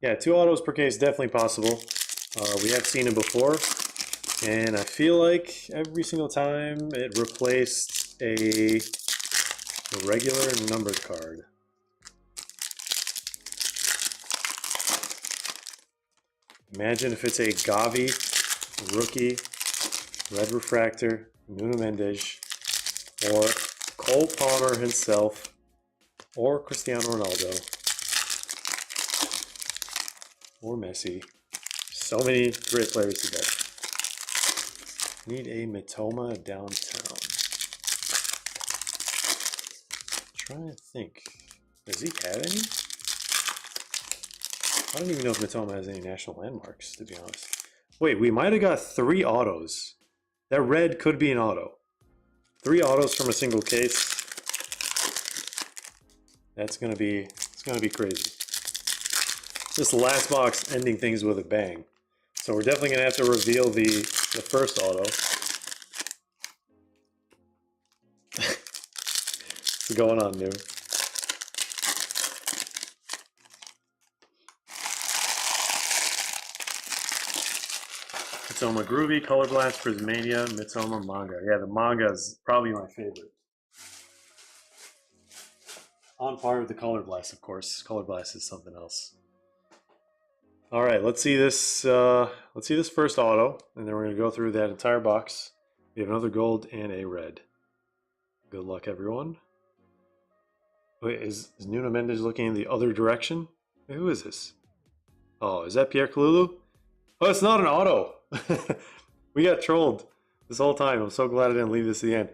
Yeah, two autos per case, definitely possible. We have seen it before. And I feel like every single time it replaced a regular numbered card. Imagine if it's a Gavi rookie, red refractor, Nuno Mendes, or Cole Palmer himself, or Cristiano Ronaldo, or Messi. So many great players to get. Need a Mitoma downtown. Trying to think. Does he have any? I don't even know if Mitoma has any national landmarks, to be honest. Wait, we might have got 3 autos. That red could be an auto. 3 autos from a single case. It's gonna be crazy. This last box ending things with a bang. So we're definitely gonna have to reveal the first auto. What's going on, New? Mitoma Groovy, Color Blast, Prismania, Mitoma Manga. Yeah, the manga is probably my favorite. On par with the Color Blast, of course. Color Blast is something else. All right, let's see this. Let's see this first auto, and then we're gonna go through that entire box. We have another gold and a red. Good luck, everyone. Wait, is Nuno Mendes looking in the other direction? Wait, who is this? Oh, is that Pierre Kalulu? Oh, it's not an auto. We got trolled this whole time. I'm so glad I didn't leave this to the end.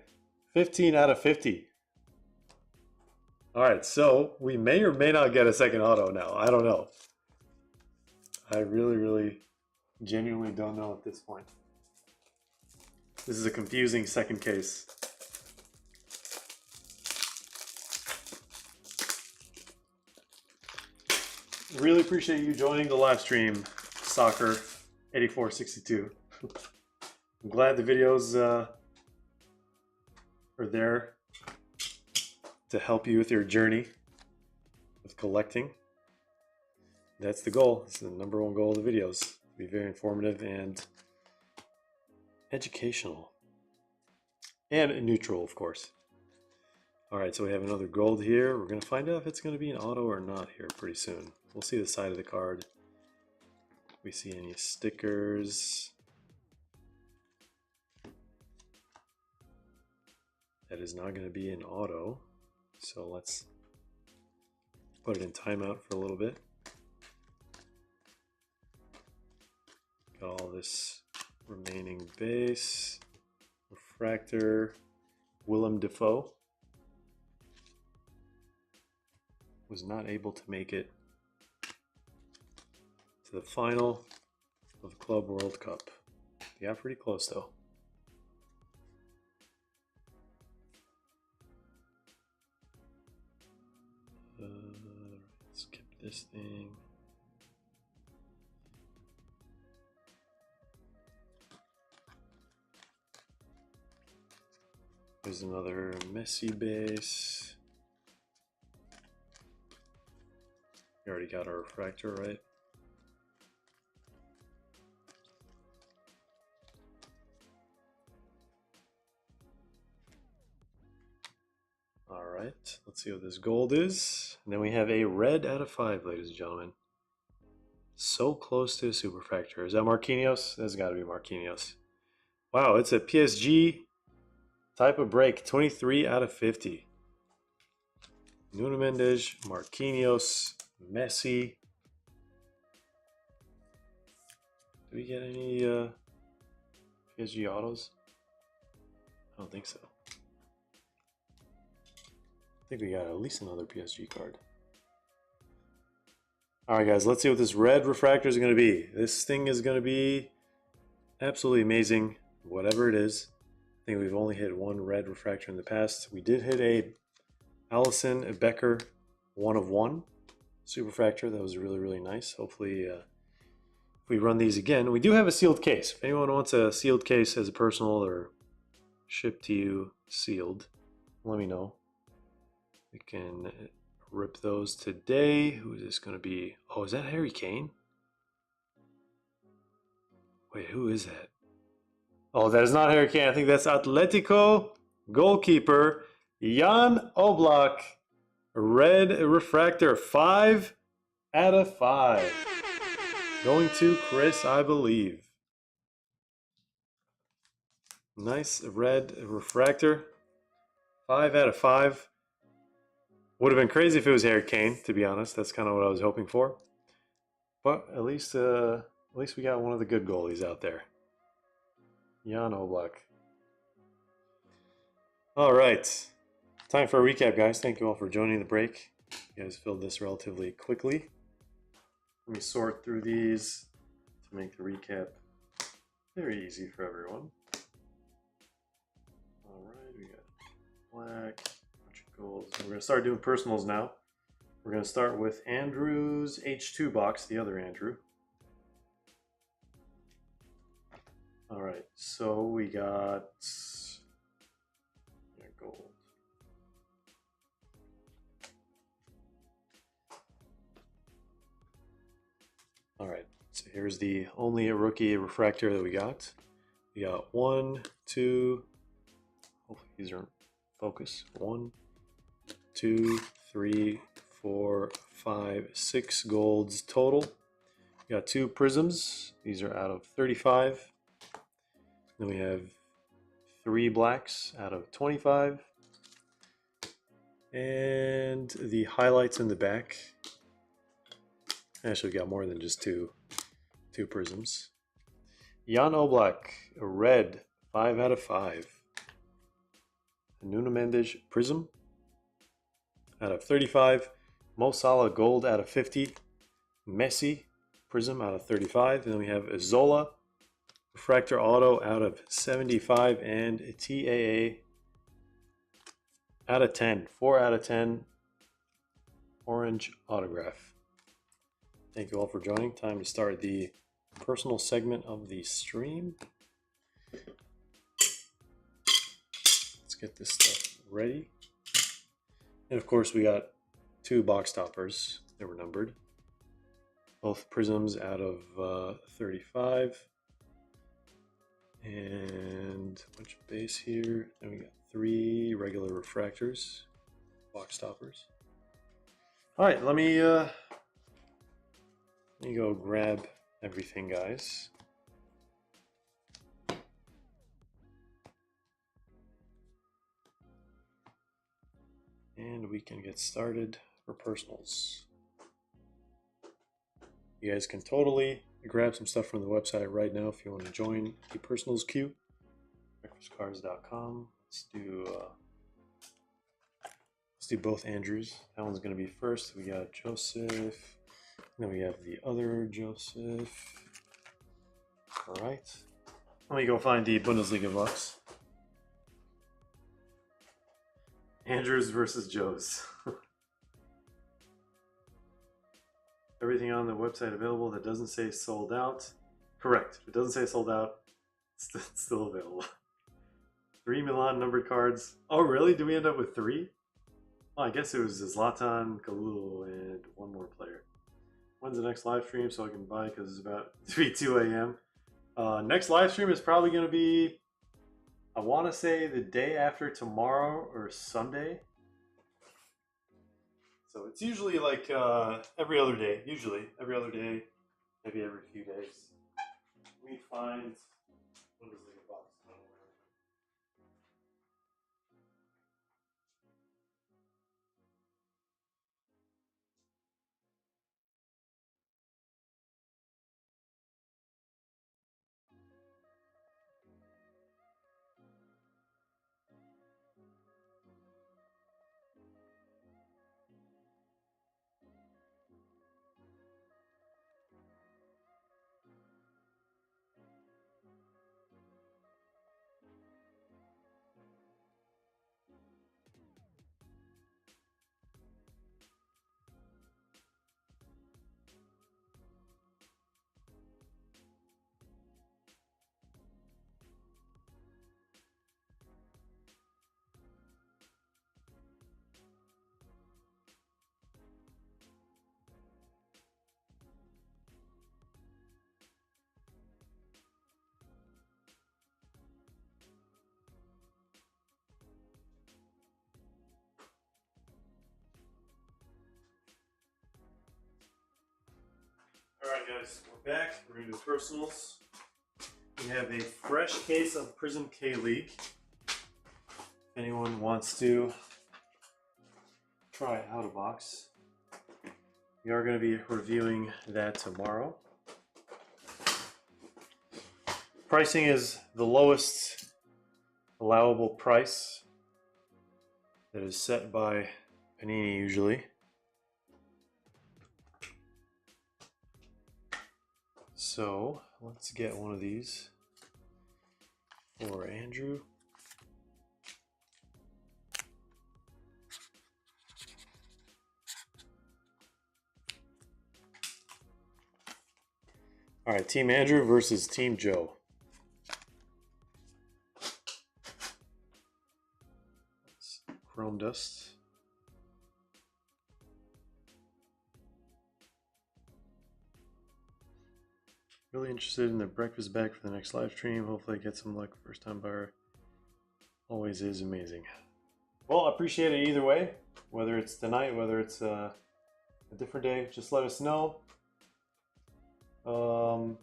15 out of 50. All right, so we may or may not get a second auto now. I don't know. I really, genuinely don't know at this point. This is a confusing second case. Really appreciate you joining the live stream, Soccer 8462. I'm glad the videos are there to help you with your journey of collecting. That's the goal. It's the #1 goal of the videos. To be very informative and educational. And neutral, of course. Alright, so we have another gold here. We're going to find out if it's going to be an auto or not here pretty soon. We'll see the side of the card. If we see any stickers. That is not going to be an auto. So let's put it in timeout for a little bit. Got all this remaining base. Refractor. Willem Dafoe. Was not able to make it to the final of Club World Cup. Yeah, pretty close though. Skip this thing. There's another Messi base. We already got our refractor, right? Alright, let's see what this gold is. And then we have a red out of 5, ladies and gentlemen. So close to a super refractor. Is that Marquinhos? That's got to be Marquinhos. Wow, it's a PSG type of break. 23 out of 50. Nuno Mendes, Marquinhos, Messi. Did we get any PSG autos? I don't think so. I think we got at least another PSG card. Alright guys, let's see what this red refractor is going to be. This thing is going to be absolutely amazing, whatever it is. I think we've only hit one red refractor in the past. We did hit a Allison Becker 1 of 1 super refractor. That was really, really nice. Hopefully if we run these again. We do have a sealed case. If anyone wants a sealed case as a personal or shipped to you sealed, let me know. We can rip those today. Who is this going to be? Oh, is that Harry Kane? Wait, who is that? Oh, that is not Harry Kane. I think that's Atletico goalkeeper Jan Oblak. Red refractor, 5 out of 5. Going to Chris, I believe. Nice red refractor. 5 out of 5. Would have been crazy if it was Harry Kane, to be honest. That's kind of what I was hoping for. But at least we got one of the good goalies out there. Jan Oblak. All right. Time for a recap, guys. Thank you all for joining the break. You guys filled this relatively quickly. Let me sort through these to make the recap very easy for everyone. All right, we got black, bunch of golds. We're going to start doing personals now. We're going to start with Andrew's H2 box, the other Andrew. All right, so we got gold. All right, so here's the only rookie refractor that we got. We got 1, 2, hopefully these are in focus. 1, 2, 3, 4, 5, 6 golds total. We got 2 prisms. These are out of 35. Then we have 3 blacks out of 25. And the highlights in the back. Actually, we got more than just two prisms. Jan Oblak, a red, 5 out of 5. Nuno Mendes prism out of 35. Mo Salah gold out of 50. Messi prism out of 35. And then we have Zola refractor auto out of 75 and TAA out of 10. 4 out of 10 orange autograph. Thank you all for joining. Time to start the personal segment of the stream. Let's get this stuff ready. And of course, we got 2 box toppers. They were numbered. Both prisms out of 35. And a bunch of base here. And we got 3 regular refractors, box toppers. All right, let me go grab everything, guys. And we can get started for personals. You guys can totally grab some stuff from the website right now if you want to join the personals queue. breakfastcards.com. Let's do both Andrews. That one's going to be first. We got Joseph. Then we have the other Joseph. All right. Let me go find the Bundesliga box. Andrews versus Joe's. Everything on the website available that doesn't say sold out. Correct. If it doesn't say sold out, it's still available. 3 Milan numbered cards. Oh, really? Do we end up with 3? Oh, I guess it was Zlatan, Kalulu, and 1 more player. When's the next live stream so I can buy, because it's about to be 2 a.m. Next live stream is probably going to be, I want to say, the day after tomorrow or Sunday. So it's usually like every other day. Usually every other day, maybe every few days. We find Bundesliga box. Alright guys, we're back. We're going to do personals. We have a fresh case of Prism K-League. If anyone wants to try out a box, we are going to be reviewing that tomorrow. Pricing is the lowest allowable price that is set by Panini usually. So let's get one of these for Andrew. All right, Team Andrew versus Team Joe. Chrome dust. Really interested in the breakfast bag for the next live stream. Hopefully I get some luck. First time buyer always is amazing. Well, I appreciate it either way. Whether it's tonight, whether it's a different day, just let us know. I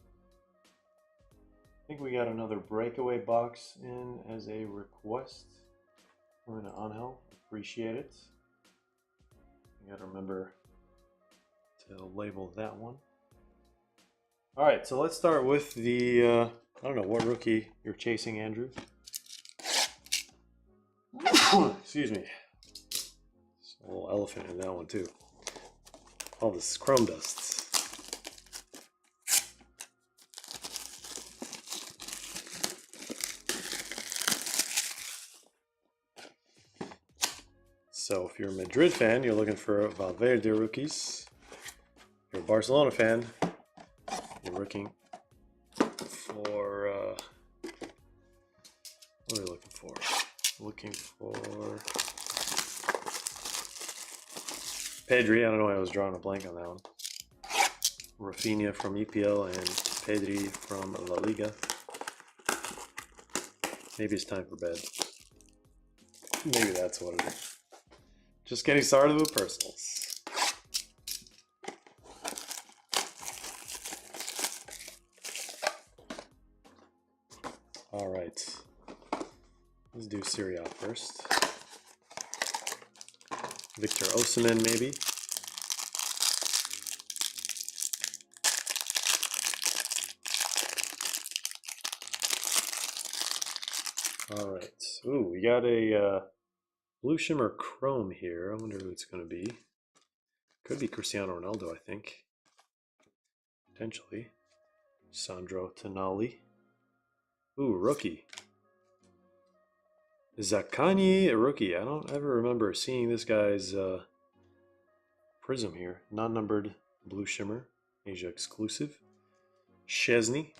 think we got another breakaway box in as a request. We're gonna Angel. Appreciate it. You gotta remember to label that one. All right, so let's start with the, I don't know what rookie you're chasing, Andrew. Excuse me. There's a little elephant in that one too. All this chrome dusts. So if you're a Madrid fan, you're looking for Valverde rookies. If you're a Barcelona fan, you're looking for, what are we looking for? Looking for Pedri, I don't know why I was drawing a blank on that one. Rafinha from EPL and Pedri from La Liga. Maybe it's time for bed. Maybe that's what it is. Just getting started with personals. All right. Let's do Serie A first. Victor Osimhen, maybe. All right. Ooh, we got a blue shimmer chrome here. I wonder who it's going to be. Could be Cristiano Ronaldo, I think. Potentially. Sandro Tonali. Ooh, rookie. Zakani, a rookie. I don't ever remember seeing this guy's prism here. Non-numbered blue shimmer. Asia exclusive. Szczesny.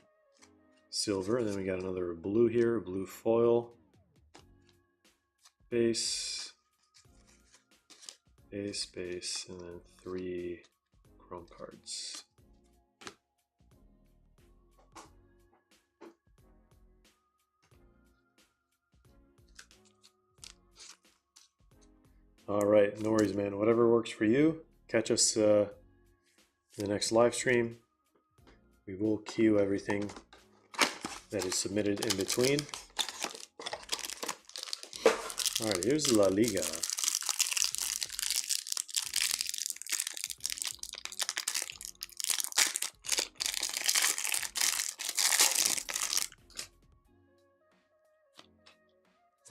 Silver. And then we got another blue here. Blue foil. Base. Base, base. And then 3 chrome cards. All right, no worries, man. Whatever works for you. Catch us in the next live stream. We will queue everything that is submitted in between. All right, here's La Liga.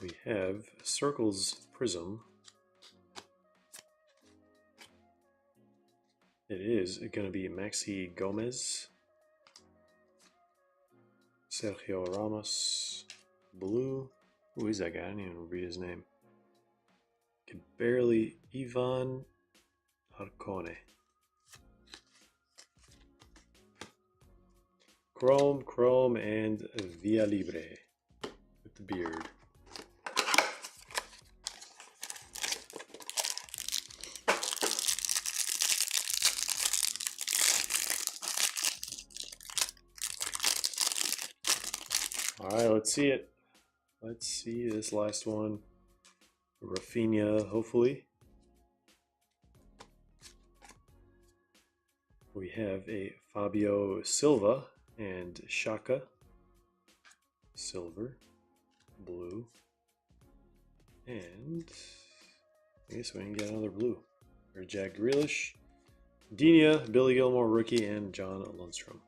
We have Circles Prism. It is going to be Maxi Gomez, Sergio Ramos, blue. Who is that guy? I didn't even read his name. Can barely. Ivan Arcone. Chrome, and Via Libre with the beard. All right, let's see it. Let's see this last one. Rafinha, hopefully. We have a Fabio Silva and Shaka. Silver, blue, and I guess we can get another blue. Or Jack Grealish, Digne, Billy Gilmore, rookie, and John Lundstrom.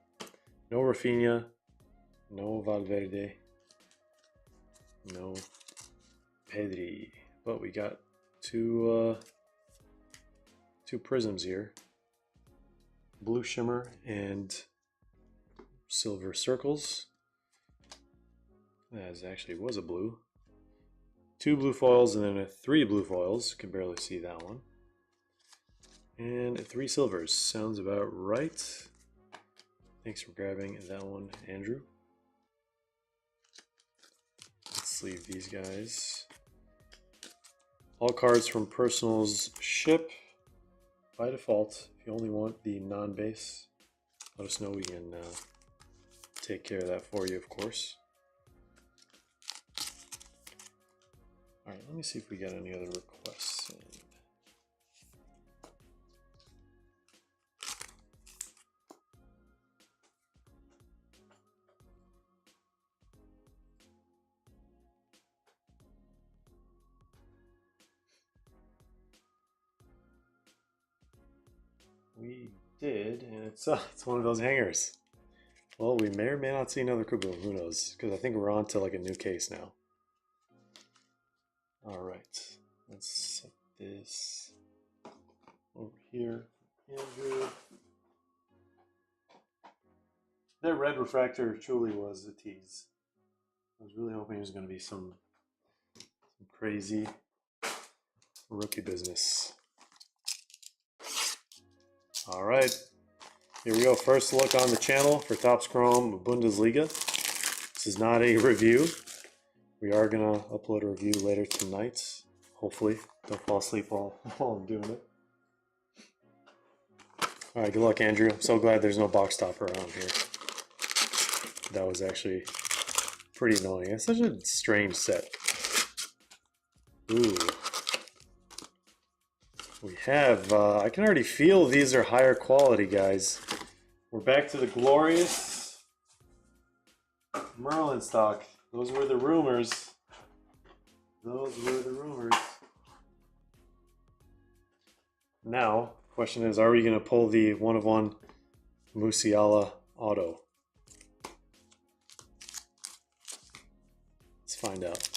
No Rafinha. No Valverde, no Pedri, but we got two prisms here, blue shimmer and silver circles. That actually was a blue. 2 blue foils and then 3 blue foils. Can barely see that one. And 3 silvers. Sounds about right. Thanks for grabbing that one, Andrew. Leave these guys. All cards from personals ship by default. If you only want the non-base, let us know. We can take care of that for you, of course. All right, let me see if we got any other requests in. We did, and it's one of those hangers. Well, we may or may not see another Kaboom. Who knows? Because I think we're on to like a new case now. All right, let's set this over here. Andrew. That red refractor truly was a tease. I was really hoping it was going to be some crazy rookie business. All right, here we go. First look on the channel for Topps Chrome Bundesliga. This is not a review. We are going to upload a review later tonight, hopefully. Don't fall asleep while I'm doing it. All right, good luck, Andrew. I'm so glad there's no box topper around here. That was actually pretty annoying. It's such a strange set. Ooh. We have, I can already feel these are higher quality, guys. We're back to the glorious Merlin stock. Those were the rumors. Those were the rumors. Now, question is, are we going to pull the 1/1 Musiala auto? Let's find out.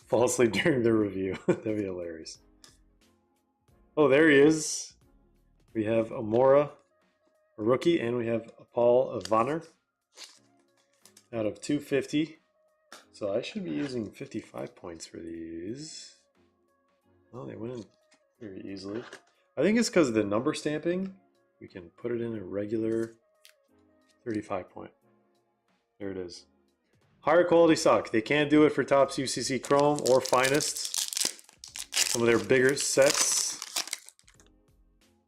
Fall asleep during the review. That'd be hilarious. Oh, there he is. We have Amora, a rookie, and we have Paul Vanner out of 250. So I should be using 55 points for these. Oh, they went in very easily. I think it's because of the number stamping. We can put it in a regular 35 point. There it is. Higher quality sock. They can't do it for Topps UCC Chrome or Finest. Some of their bigger sets.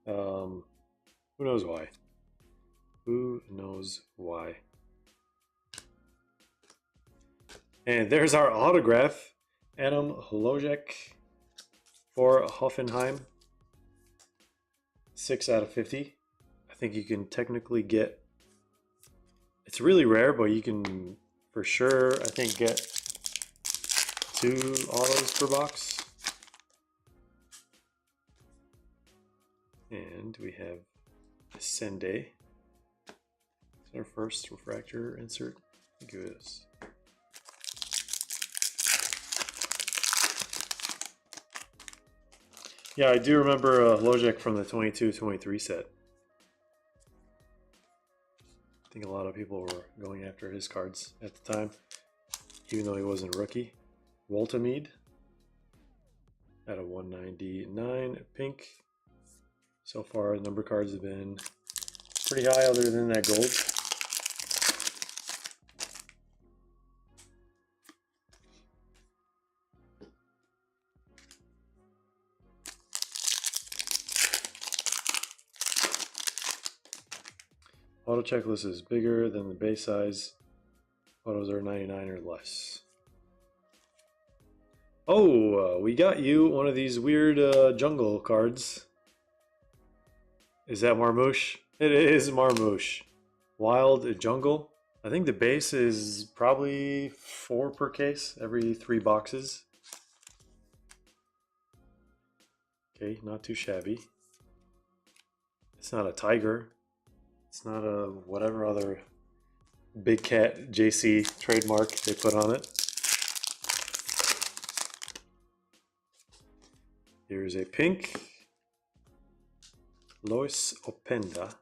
Who knows why? Who knows why? And there's our autograph. Adam Hlojek for Hoffenheim. 6 out of 50. I think you can technically get... It's really rare, but you can for sure, I think, get 2 autos per box. And we have Sende. It's our first refractor insert. I think it is. Yeah, I do remember Lojek from the 22-23 set. I think a lot of people were going after his cards at the time, even though he wasn't a rookie. Woltemade at a 199 pink. So far, the number cards have been pretty high other than that gold. Auto checklist is bigger than the base size. Autos are 99 or less. Oh, we got you one of these weird jungle cards. Is that Marmouche? It is Marmouche. Wild Jungle. I think the base is probably 4 per case, every 3 boxes. Okay, not too shabby. It's not a tiger. It's not a whatever other Big Cat JC trademark they put on it. Here's a pink Lois Openda.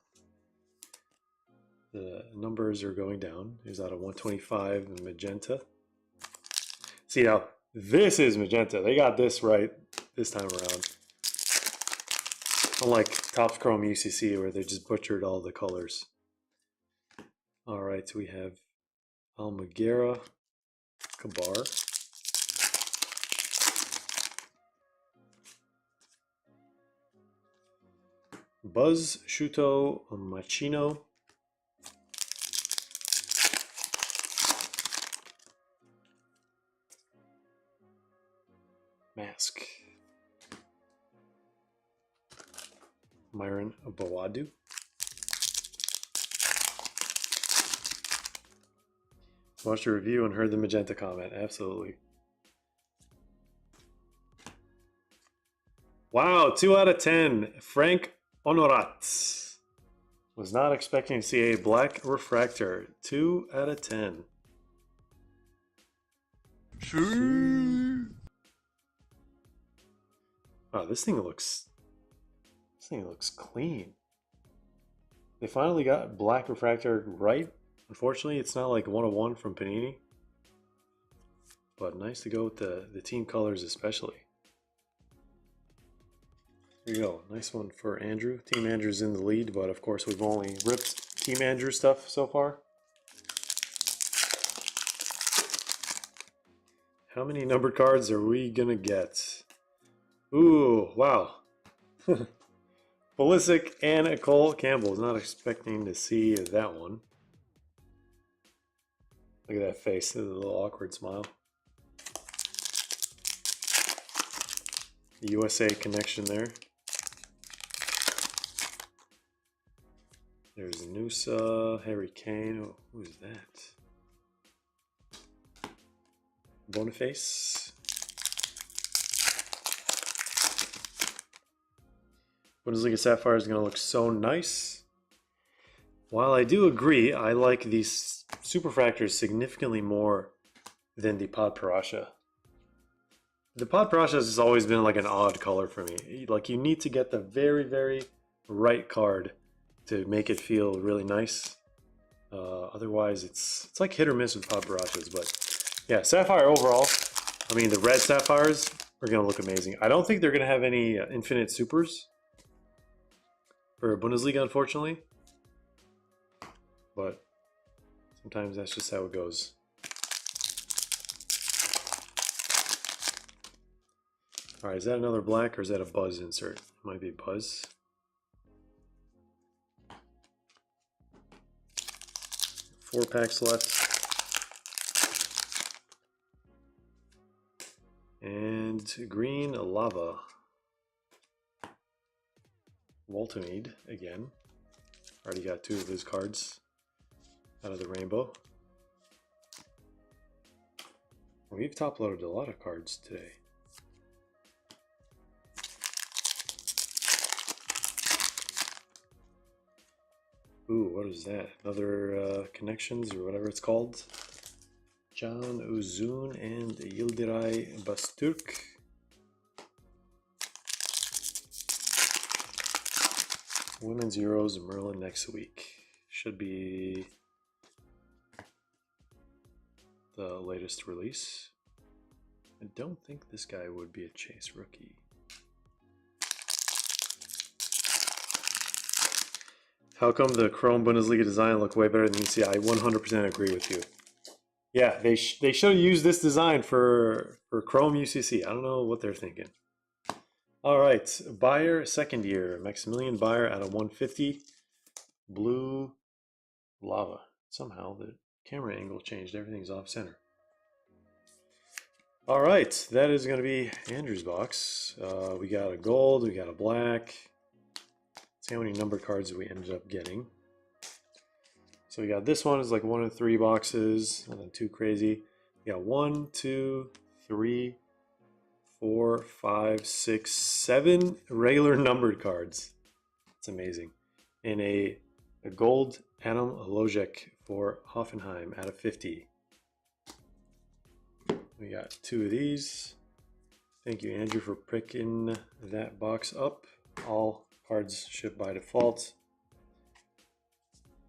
The numbers are going down. Here's out of 125 magenta. See now, this is magenta. They got this right this time around. Unlike Topps Chrome UCC where they just butchered all the colors. Alright, so we have Almaguera Kabar. Buzz Shuto Machino. Mask. Myron Bawadu. Watched the review and heard the magenta comment. Absolutely. Wow, 2 out of 10. Frank Honorat. Was not expecting to see a black refractor. 2 out of 10. Wow, this thing looks clean. They finally got black refractor right. Unfortunately, it's not like 101 from Panini. But nice to go with the team colors especially. There you go. Nice one for Andrew. Team Andrew's in the lead, but of course we've only ripped Team Andrew stuff so far. How many numbered cards are we gonna get? Ooh, wow. Pulisic and Cole Campbell. Was not expecting to see that one. Look at that face. A little awkward smile. The USA connection there. There's Nusa, Harry Kane. Oh, who is that? Boniface. Bundesliga Sapphire is going to look so nice. While I do agree, I like these Superfractors significantly more than the Pod Parasha. The Pod Parasha has always been like an odd color for me. Like you need to get the very, very right card to make it feel really nice. Otherwise, it's like hit or miss with Pod Parashas. But yeah, Sapphire overall, I mean, the red Sapphires are going to look amazing. I don't think they're going to have any Infinite Supers for Bundesliga, unfortunately. But sometimes that's just how it goes. All right, is that another black or is that a Buzz insert? It might be Buzz. Four packs left. And green lava. Waltonade again. Already got two of his cards out of the rainbow. We've top loaded a lot of cards today. Ooh, what is that? Another connections or whatever it's called. Can Uzun and Yildiray Basturk. Women's Euros Merlin next week. Should be the latest release. I don't think this guy would be a Chase rookie. How come the Chrome Bundesliga design look way better than UCI? I 100% agree with you. Yeah, they should have used this design for Chrome UCC. I don't know what they're thinking. All right, Bayer second year. Maximilian Bayer out of 150. Blue lava. Somehow the camera angle changed. Everything's off center. All right, that is going to be Andrew's box. We got a gold, we got a black. Let's see how many numbered cards we ended up getting. So we got this one is like 1 in 3 boxes, nothing too crazy. We got 1, 2, 3, 4, 5, 6, 7 regular numbered cards. It's amazing. And a gold Adam Lojek for Hoffenheim out of 50. We got 2 of these. Thank you, Andrew, for picking that box up. All cards ship by default.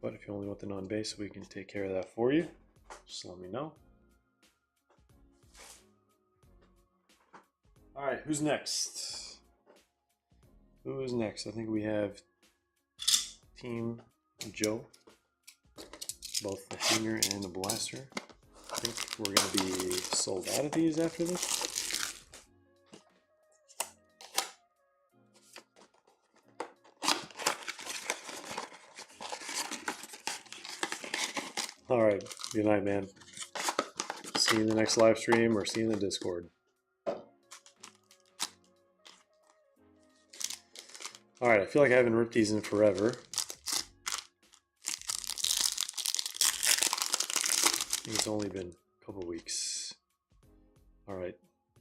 But if you only want the non-base, we can take care of that for you. Just let me know. All right, who's next? Who is next? I think we have Team Joe. Both the hanger and the blaster. I think we're going to be sold out of these after this. All right, good night, man. See you in the next live stream or see you in the Discord. All right, I feel like I haven't ripped these in forever. I think it's only been a couple weeks. All right,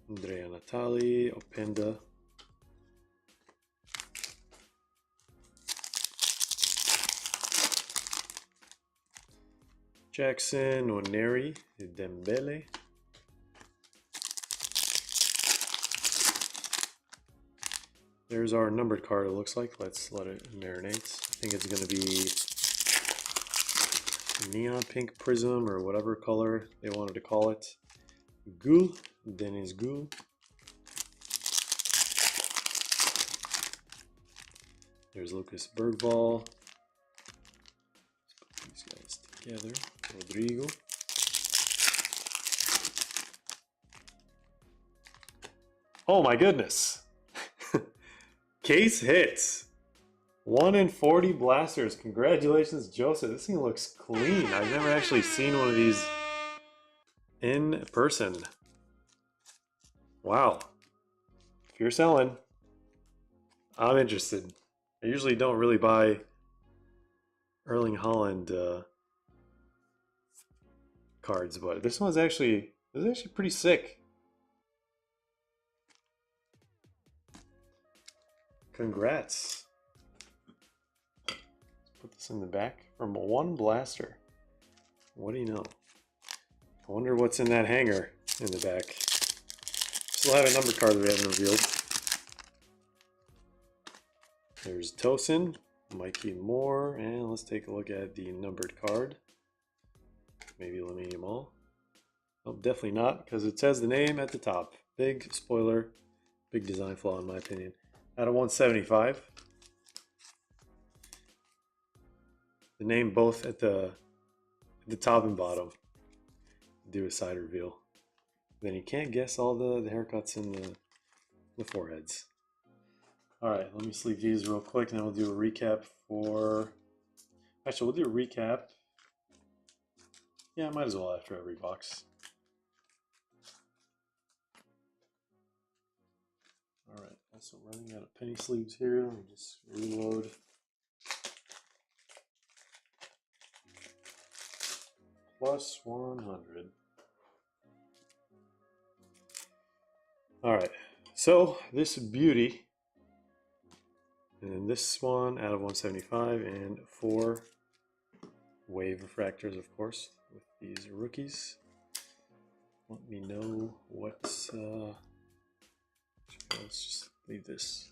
Andrea Natali, Openda. Jackson, Oneri, Dembele. There's our numbered card, it looks like. Let's let it marinate. I think it's going to be neon pink prism or whatever color they wanted to call it. Gul, Deniz Gul. There's Lucas Bergvall. Let's put these guys together. Rodrigo. Oh my goodness. case hits. 1 in 40 blasters. Congratulations, Joseph. This thing looks clean. I've never actually seen one of these in person. Wow. If you're selling, I'm interested. I usually don't really buy Erling Haaland cards, but this one's actually pretty sick. Congrats. Let's put this in the back from one blaster. What do you know? I wonder what's in that hanger in the back. Still have a number card that we haven't revealed. There's Tosin, Mikey Moore, and let's take a look at the numbered card. Maybe Lamine Yamal. Oh, definitely not, because it says the name at the top. Big spoiler, big design flaw in my opinion. Out of 175. The name both at the top and bottom. Do a side reveal. Then you can't guess all the haircuts in the foreheads. Alright, let me sleeve these real quick and then we'll do a recap for... Actually, we'll do a recap. Yeah, might as well after every box. Alright, also running out of penny sleeves here. Let me just reload. Plus 100. Alright, so this beauty, and then this one out of 175, and 4 wave refractors, of course, with these rookies. Let me know what's, let's just leave this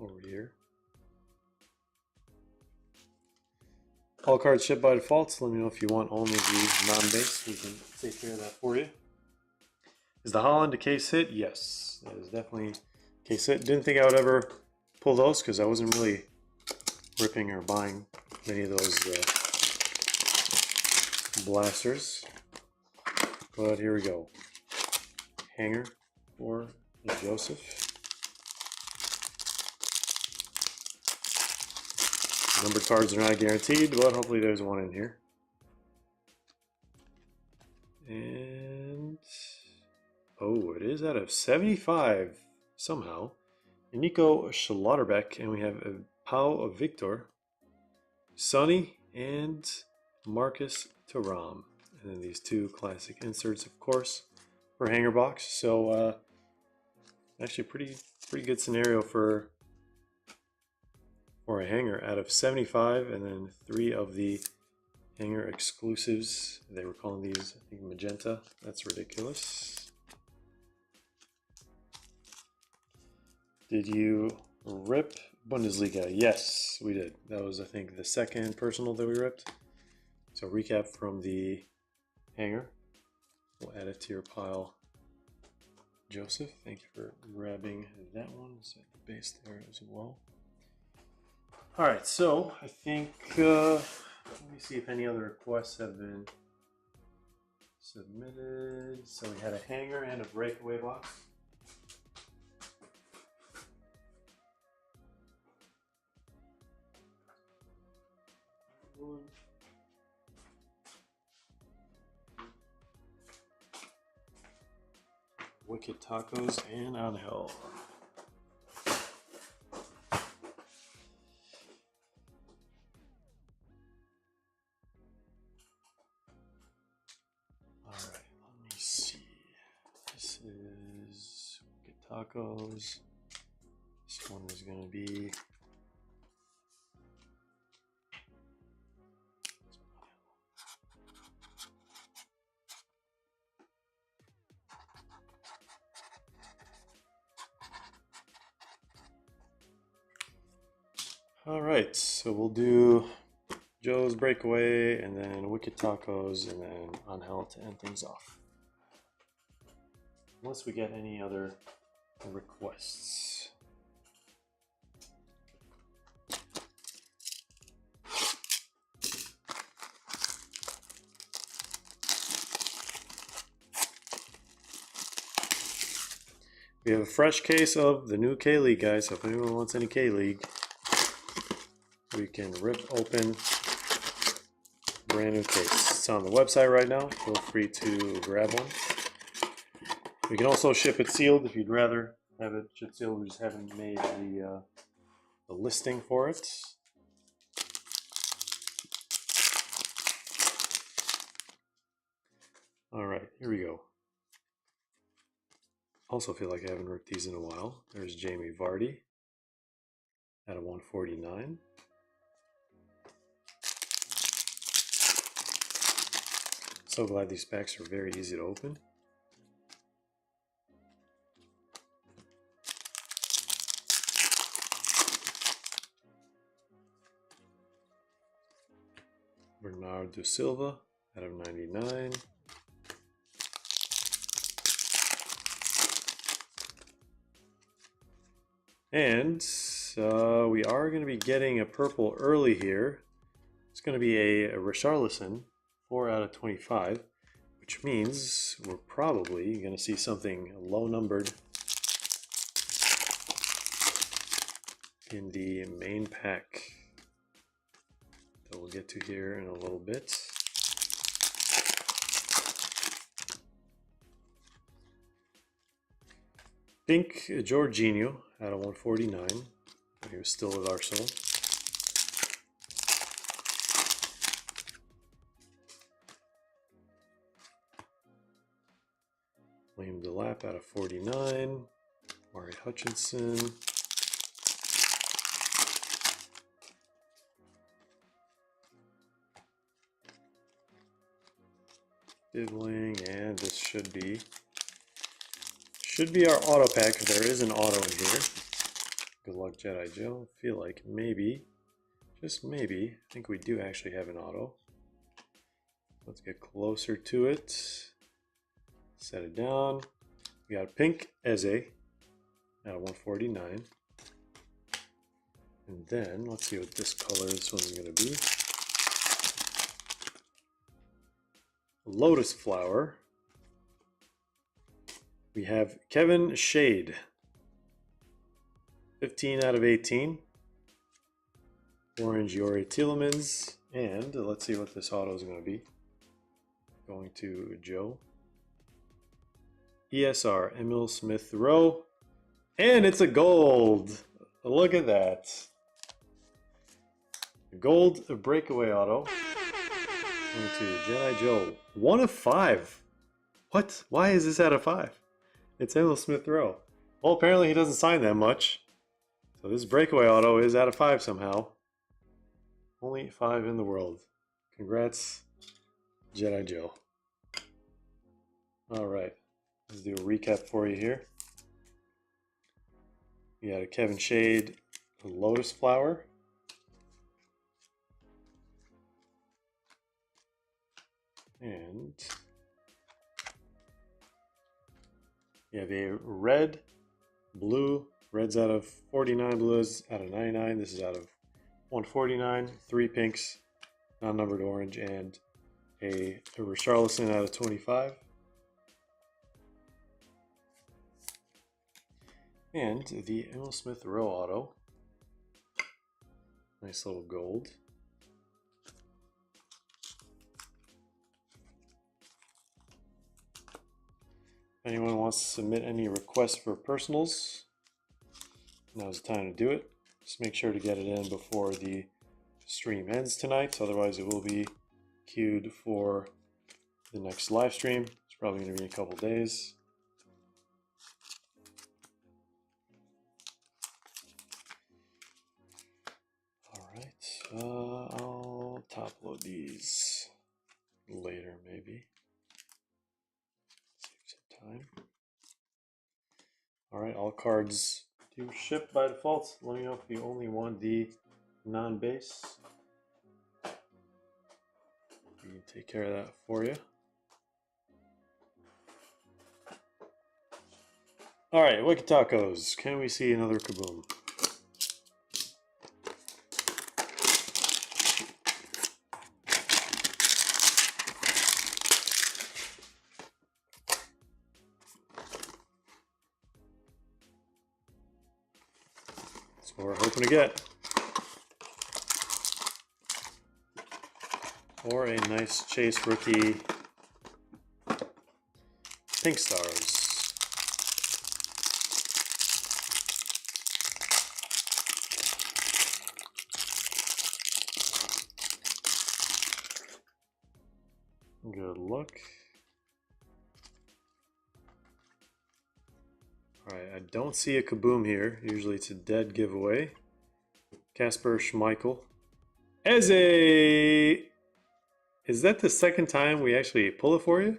over here. All cards shipped by default, so let me know if you want only the non-base. We can take care of that for you. Is the Haaland a case hit? Yes, that is definitely a case hit. Didn't think I would ever pull those because I wasn't really ripping or buying many of those blasters. But here we go. Hanger for Joseph. Numbered cards are not guaranteed, but hopefully there's one in here. And oh, it is out of 75 somehow. Nico Schlotterbeck, and we have a Pau Victor, Sonny, and Marcus Thuram. And then these 2 classic inserts, of course, for hanger box. So actually pretty good scenario for a hanger out of 75, and then 3 of the hanger exclusives. They were calling these, I think, magenta. That's ridiculous. Did you rip Bundesliga? Yes, we did. That was, I think, the second personal that we ripped. So recap from the hanger. We'll add it to your pile. Joseph, thank you for grabbing that one. It's at the base there as well. All right, so I think, let me see if any other requests have been submitted. So we had a hanger and a breakaway box. Wicked Tacos and Angel. Alright, let me see. This is Wicked Tacos. This one is going to be Alright, so we'll do Joe's Breakaway, and then Wicked Tacos, and then Angel to end things off. Unless we get any other requests. We have a fresh case of the new K-League, guys. So if anyone wants any K-League, we can rip open brand new case. It's on the website right now. Feel free to grab one. We can also ship it sealed if you'd rather have it shipped sealed. We just haven't made the listing for it. All right, here we go. Also feel like I haven't ripped these in a while. There's Jamie Vardy at a 149. So glad these packs are very easy to open. Bernardo Silva out of 99. And we are going to be getting a purple early here. It's going to be a Richarlison, 4 out of 25, which means we're probably going to see something low numbered in the main pack that we'll get to here in a little bit. Pink Jorginho out of 149. He was still at Arsenal. Liam Delap out of 49. Mari Hutchinson. Dibbling, and this should be our auto pack. There is an auto in here. Good luck, Jedi Joe. I feel like maybe, just maybe, I think we do actually have an auto. Let's get closer to it. Set it down. We got pink Eze out of 149. And then let's see what this color this one's going to be. Lotus Flower. We have Kevin Shade, 15 out of 18. Orange Yori Tielemans. And let's see what this auto is going to be. Going to Joe. ESR, Emil Smith Rowe. And it's a gold. Look at that. A gold breakaway auto. Going to Jedi Joe. 1 of 5. What? Why is this out of 5? It's Emil Smith Rowe. Well, apparently he doesn't sign that much. So this breakaway auto is out of 5 somehow. Only 5 in the world. Congrats, Jedi Joe. Alright, let's do a recap for you here. We had a Kevin Shade, a Lotus Flower. And you have a red, blue, red's out of 49, blue is out of 99, this is out of 149, 3 pinks, non-numbered orange, and a Richarlison out of 25. And the Emil Smith Rowe auto. Nice little gold. If anyone wants to submit any requests for personals, now's the time to do it. Just make sure to get it in before the stream ends tonight, otherwise it will be queued for the next live stream. It's probably going to be in a couple days. Alright, I'll top load these later maybe. Time. Alright, all cards do ship by default. Let me know if you only want the non-base. We can take care of that for you. Alright, Wicked Tacos. Can we see another kaboom? we're hoping to get. Or a nice Chase rookie Pink Stars. Good luck. Alright, I don't see a Kaboom here. Usually it's a dead giveaway. Kasper Schmeichel. Eze! Is that the second time we actually pull it for you?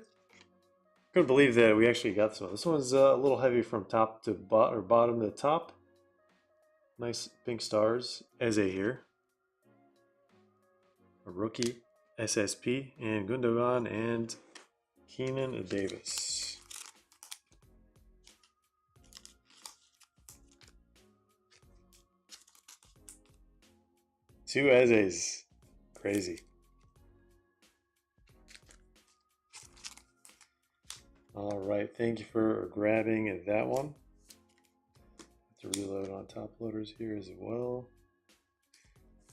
Couldn't believe that we actually got this one. This one's a little heavy from top to bottom to top. Nice pink stars. Eze here. A rookie. SSP and Gundogan and Keenan Davis. Two Ezes. Crazy. All right, thank you for grabbing that one. Have to reload on top loaders here as well.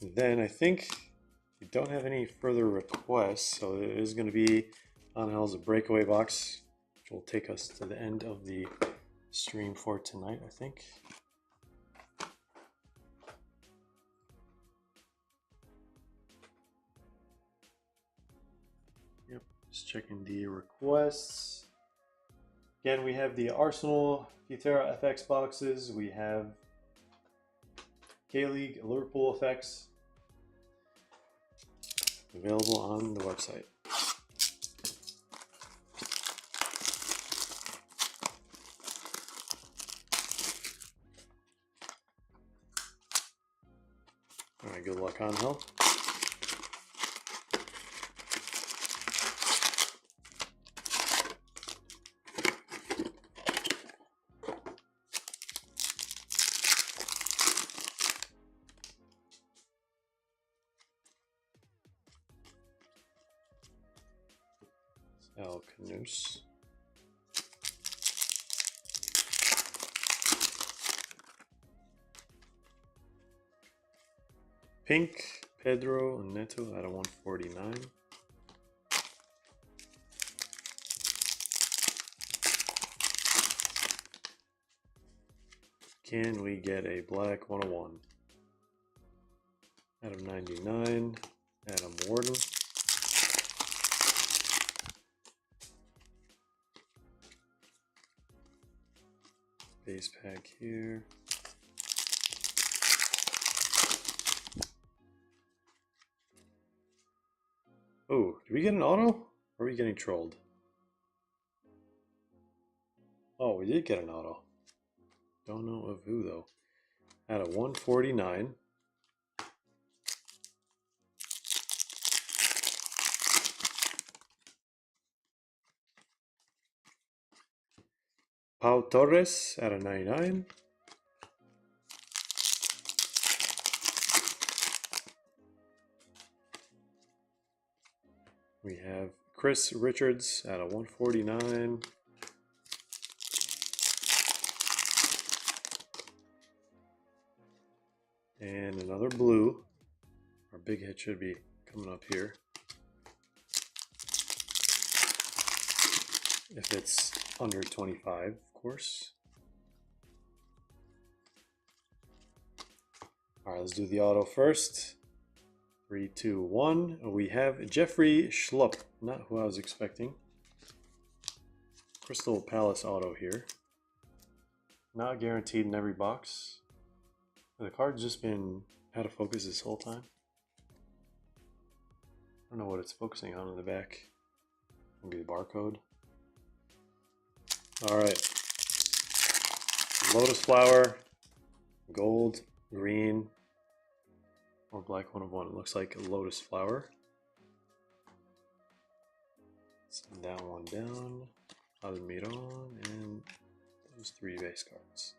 And then I think we don't have any further requests, so it is going to be Angel's breakaway box, which will take us to the end of the stream for tonight, I think. Yep, just checking the requests. Again, we have the Arsenal Futera FX boxes. We have K-League Liverpool FX available on the website. All right, good luck, Angel. Alcanus. Pink, Pedro Neto out of 149. Can we get a black 101? Out of 99, Adam Warden. Base pack here. Oh, did we get an auto? Or are we getting trolled? Oh, we did get an auto. Don't know of who though. Out of 149. Pau Torres out of 99. We have Chris Richards out of 149. And another blue. Our big hit should be coming up here. If it's under 25, of course. All right, let's do the auto first. 3, 2, 1. We have Jeffrey Schlupp, not who I was expecting. Crystal Palace auto here. Not guaranteed in every box. The card's just been out of focus this whole time. I don't know what it's focusing on in the back. Maybe the barcode. All right. Lotus flower, gold, green, or black 101. It looks like a lotus flower. Send that one down. Almiron, and those 3 base cards.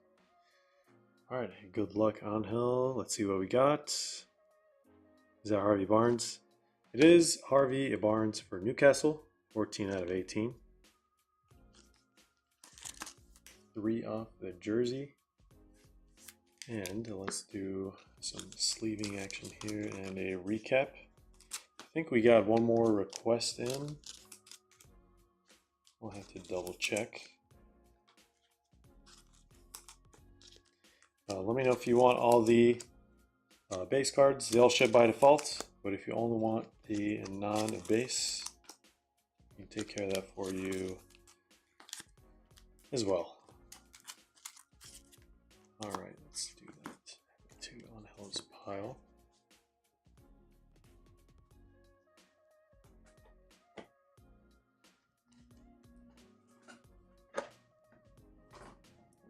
All right, good luck, Angel. Let's see what we got. Is that Harvey Barnes? It is Harvey Barnes for Newcastle, 14 out of 18. 3 off the jersey. And let's do some sleeving action here and a recap. I think we got one more request in. We'll have to double check. Let me know if you want all the base cards. They'll ship by default, but if you only want the non-base, we can take care of that for you as well. All right, let's do that. Two on Hell's pile.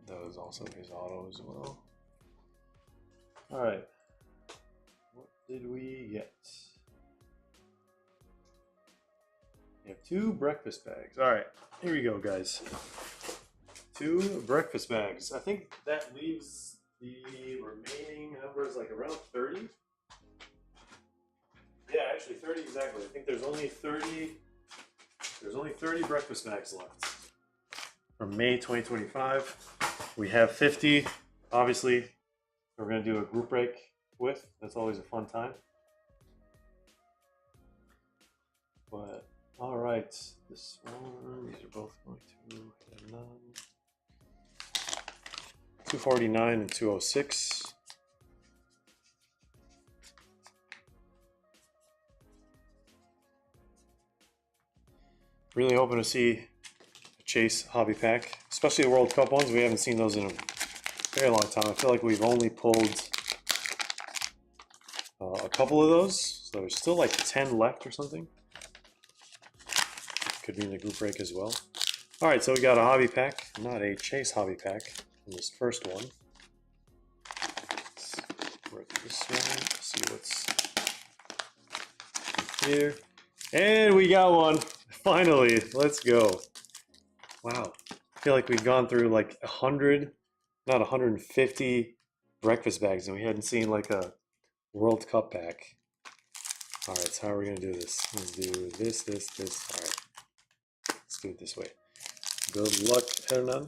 That was also his auto as well. All right, what did we get? We have 2 breakfast bags. All right, here we go, guys. 2 breakfast bags. I think that leaves the remaining numbers like around 30. Yeah, actually 30 exactly. I think there's only 30. There's only 30 breakfast bags left from May 2025. We have 50. Obviously, we're going to do a group break with. That's always a fun time. But all right, this one. These are both going to have none. 249 and 206. Really hoping to see a Chase hobby pack, especially the World Cup ones. We haven't seen those in a very long time. I feel like we've only pulled a couple of those, so there's still like 10 left or something. Could be in the group break as well. All right, so we got a hobby pack, not a Chase hobby pack in this first one. Let's work this one, see what's here. And we got one. Finally, let's go. Wow, I feel like we've gone through like 100, not 150 breakfast bags, and we hadn't seen like a World Cup pack. All right, so how are we gonna do this? Let's do this. All right, let's do it this way. Good luck, Hernan.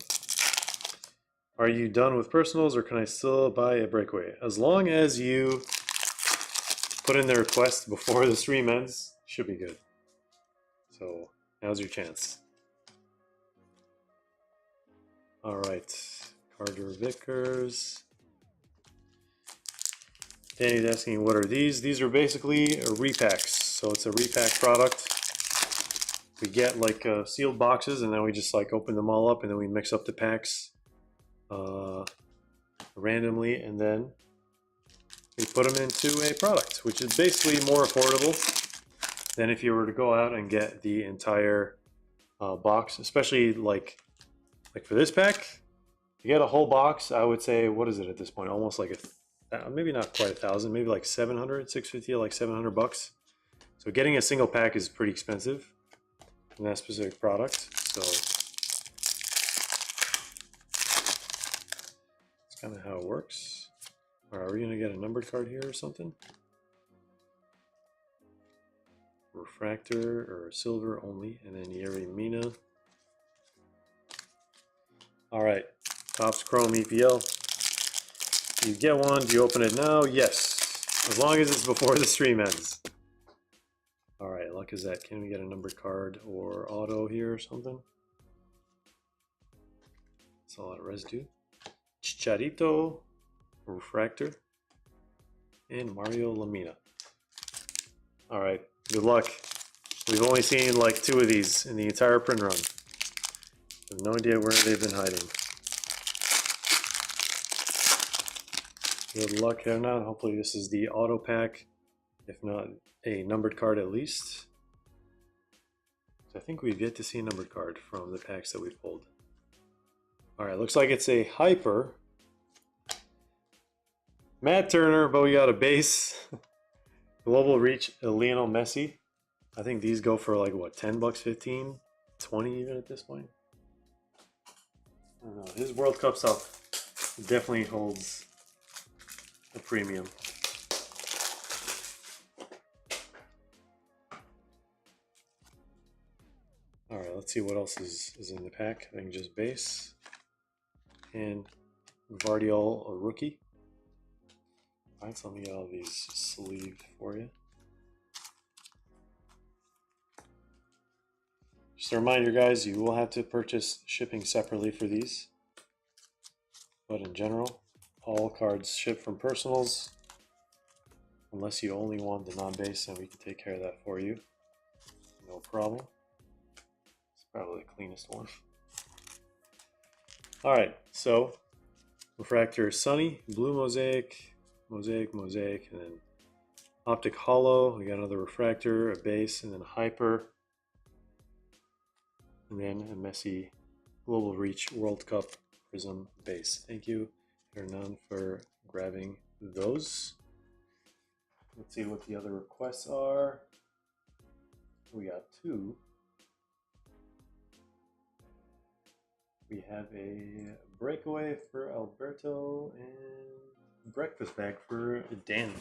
Are you done with personals, or can I still buy a breakaway? As long as you put in the request before the stream ends, should be good. So now's your chance. All right, Carter Vickers. Danny's asking, what are these? These are basically repacks. So it's a repack product. We get like sealed boxes, and then we just like open them all up, and then we mix up the packs randomly, and then we put them into a product, which is basically more affordable than if you were to go out and get the entire box, especially like for this pack. You get a whole box, I would say, what is it at this point? Almost like maybe not quite 1,000, maybe like 700, 650, like 700 bucks. So getting a single pack is pretty expensive in that specific product. So that's kind of how it works. All right, are we gonna get a numbered card here or something? Refractor or silver only, and then Yeri Mina. All right, Topps Chrome EPL. You get one, do you open it now? Yes, as long as it's before the stream ends. All right, luck is that. Can we get a numbered card or auto here or something? That's a lot of residue. Chicharito, Refractor, and Mario Lamina. All right, good luck. We've only seen like 2 of these in the entire print run. I have no idea where they've been hiding. Good luck, Hernan. Hopefully this is the auto pack, if not a numbered card at least. So I think we've yet to see a numbered card from the packs that we've pulled. All right, looks like it's a hyper. Matt Turner, but we got a base. Global Reach, Lionel Messi. I think these go for like what, 10 bucks, 15, 20 even at this point. I don't know. His World Cup stuff definitely holds a premium. All right, let's see what else is in the pack. I think just base and Vardiol, a rookie. Alright, so let me get all these sleeved for you. Just a reminder, guys, you will have to purchase shipping separately for these. But in general, all cards ship from personals. Unless you only want the non-base, then we can take care of that for you. No problem. It's probably the cleanest one. Alright, so refractor Sunny, blue mosaic, mosaic, mosaic, and then optic hollow. We got another refractor, a base, and then hyper. And then a messy Global Reach World Cup Prism base. Thank you, Hernan, for grabbing those. Let's see what the other requests are. We got two. We have a breakaway for Alberto and breakfast bag for Danny.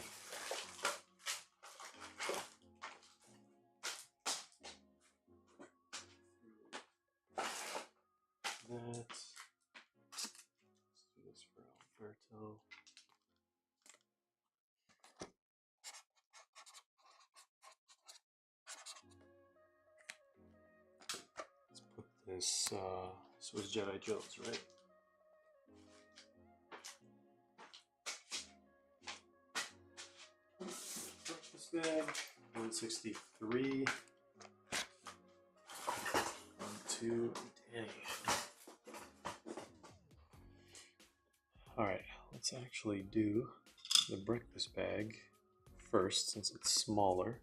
Let's do this for Alberto. Let's put this, this was Jedi Joe's, right? Breakfast bag, 163. On to Danny. Alright, let's actually do the breakfast bag first since it's smaller.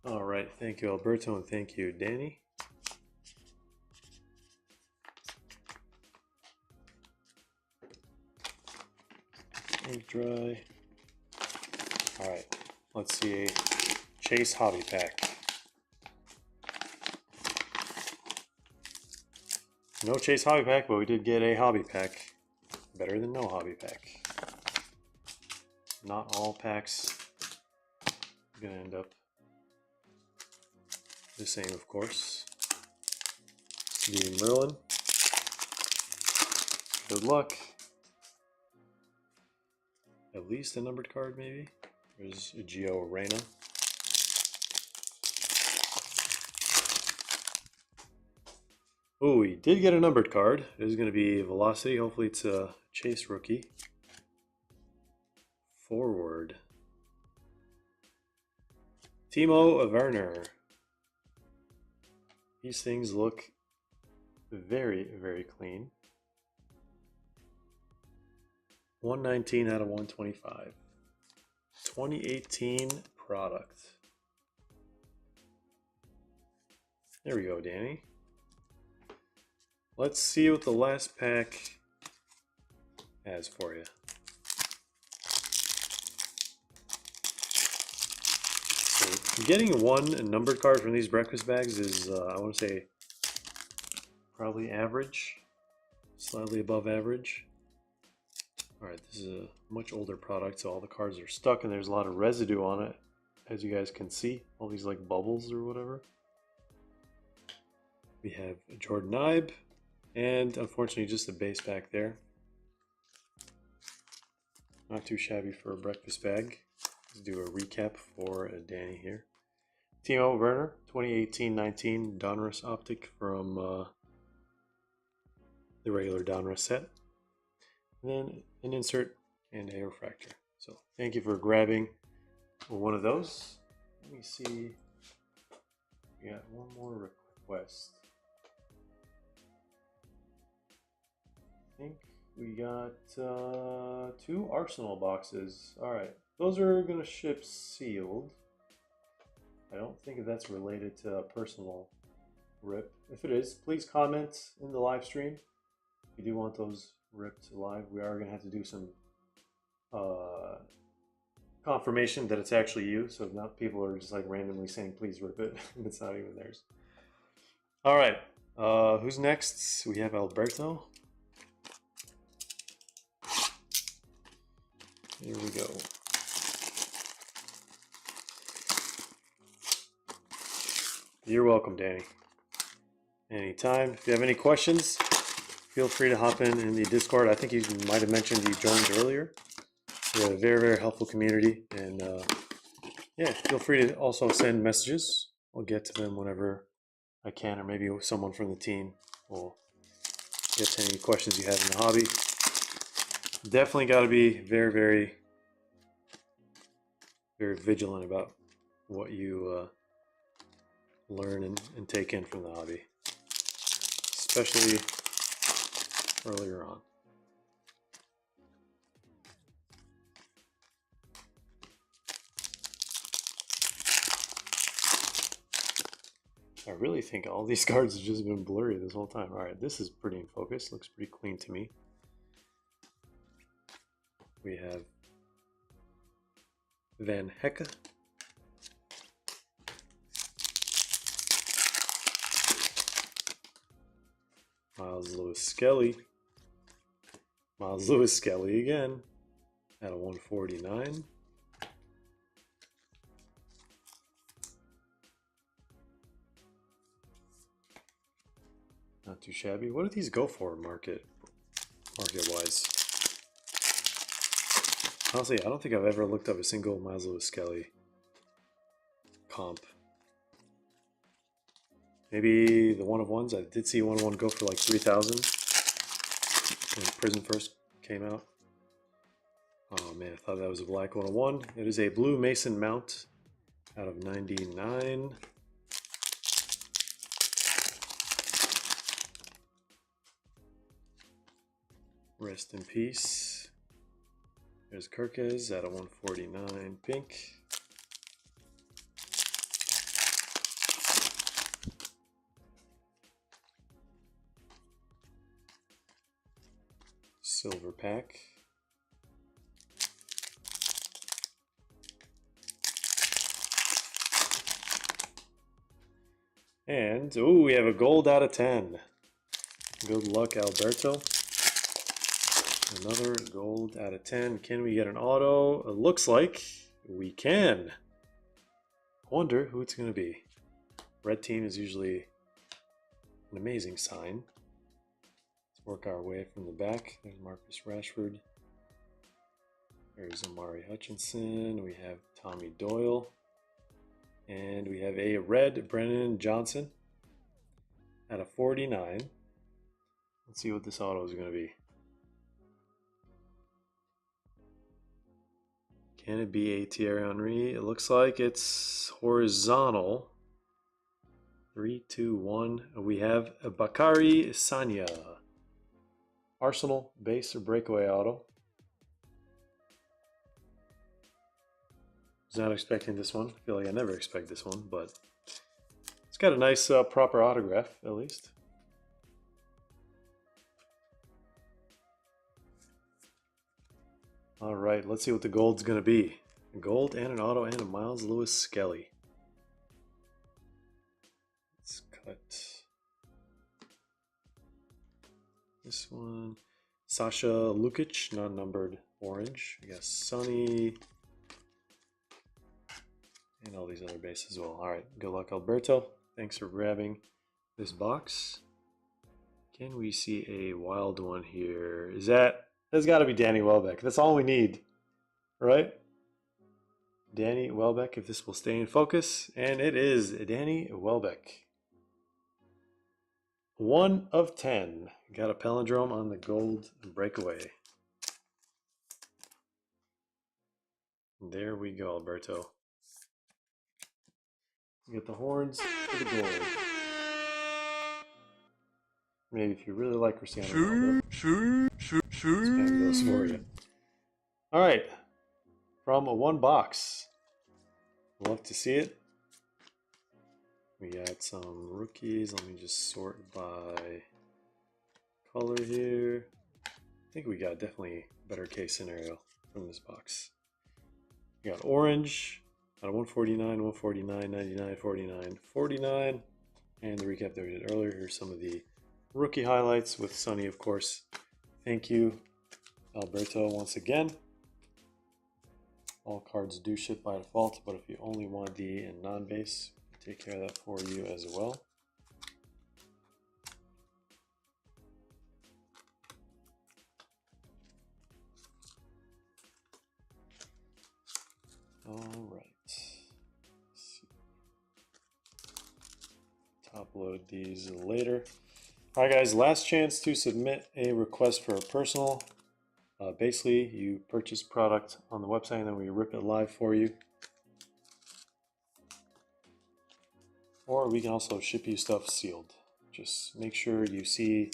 Alright, thank you Alberto and thank you Danny. Ink dry. Alright, let's see a Chase Hobby Pack. No Chase Hobby Pack, but we did get a Hobby Pack. Better than no Hobby Pack. Not all packs are gonna end up the same, of course. The Merlin. Good luck. At least a numbered card, maybe. There's a Gio Reyna. Oh, we did get a numbered card. It is going to be Velocity. Hopefully it's a Chase rookie. Forward. Timo Werner. These things look very, very clean. 119 out of 125. 2018 product. There we go, Danny. Let's see what the last pack has for you. So getting one numbered card from these breakfast bags is, I want to say, probably average. Slightly above average. Alright, this is a much older product, so all the cards are stuck and there's a lot of residue on it, as you guys can see. All these like bubbles or whatever. We have Jordan Ibe, and unfortunately just a base pack there. Not too shabby for a breakfast bag. Let's do a recap for Danny here. Timo Werner, 2018-19 Donruss Optic from the regular Donruss set. And then an insert and a refractor. So thank you for grabbing one of those. Let me see. We got one more request. I think we got 2 Arsenal boxes. Alright, those are going to ship sealed. I don't think that's related to a personal rip. If it is, please comment in the live stream. If you do want those ripped live, we are going to have to do some confirmation that it's actually you, so not people are just like randomly saying please rip it. It's not even theirs. All right, who's next? We have Alberto. Here we go. You're welcome, Danny. Anytime. If you have any questions, feel free to hop in the Discord. I think you might have mentioned you joined earlier. We have a very, very helpful community. And yeah, feel free to also send messages. I'll get to them whenever I can, or maybe someone from the team will get to any questions you have in the hobby. Definitely got to be very, very, very vigilant about what you learn and take in from the hobby, especially earlier on. I really think all these cards have just been blurry this whole time. All right, this is pretty in focus. Looks pretty clean to me. We have Van Hecke. Miles Lewis Skelly. Miles Lewis Skelly again at a 149. Not too shabby. What do these go for market-wise? Honestly, I don't think I've ever looked up a single Miles Lewis Skelly comp. Maybe the one-of-ones. I did see one-of-one go for like 3,000 when Prison first came out. Oh man, I thought that was a black 101. It is a blue Mason Mount out of 99. Rest in peace. There's Kirkes at a 149 pink. Silver pack. And, ooh, we have a gold out of 10. Good luck, Alberto. Another gold out of 10. Can we get an auto? It looks like we can. I wonder who it's going to be. Red team is usually an amazing sign. Let's work our way from the back. There's Marcus Rashford. There's Amari Hutchinson. We have Tommy Doyle. And we have a red Brennan Johnson at a 49. Let's see what this auto is going to be. Can it be a Thierry Henry? It looks like it's horizontal. 3, 2, 1. We have a Bakary Sagna. Arsenal base or breakaway auto. Was not expecting this one. I feel like I never expect this one, but it's got a nice proper autograph at least. All right, let's see what the gold's going to be. A gold and an auto and a Miles Lewis Skelly. Let's cut this one. Sasha Lukic, non-numbered orange. I guess Sonny. And all these other bases as well. All right, good luck, Alberto. Thanks for grabbing this box. Can we see a wild one here? Is that... That's got to be Danny Welbeck. That's all we need, right? Danny Welbeck, if this will stay in focus. And it is Danny Welbeck. 1 of 10. Got a palindrome on the gold breakaway. There we go, Alberto. You get the horns for the gold. Maybe if you really like Cristiano Ronaldo, spam those for you. All right, from a one box. Love to see it. We got some rookies. Let me just sort by color here. I think we got definitely a better case scenario from this box. We got orange out of 149, 149, 99, 49, 49. And the recap that we did earlier. Here's some of the rookie highlights with Sonny, of course. Thank you, Alberto, once again. All cards do ship by default, but if you only want the non-base, take care of that for you as well. All right. Top load these later. All right, guys, last chance to submit a request for a personal. Basically, you purchase product on the website and then we rip it live for you. Or we can also ship you stuff sealed. Just make sure you see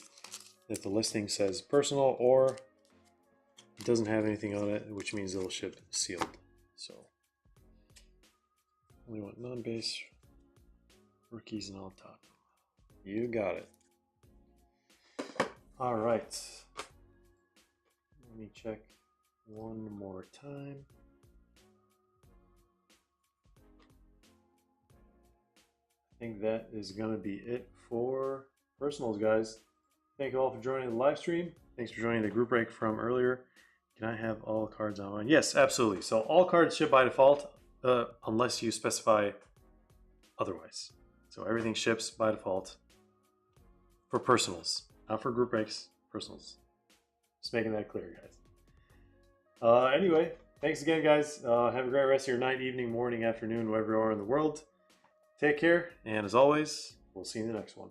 that the listing says personal or it doesn't have anything on it, which means it'll ship sealed. So we want non-base, rookies, and all top. You got it. All right. Let me check one more time. I think that is going to be it for personals, guys. Thank you all for joining the live stream. Thanks for joining the group break from earlier. Can I have all cards on mine? Yes, absolutely. So all cards ship by default unless you specify otherwise. So everything ships by default for personals, not for group breaks, personals. Just making that clear, guys. Anyway, thanks again, guys. Have a great rest of your night, evening, morning, afternoon, wherever you are in the world. Take care, and as always, we'll see you in the next one.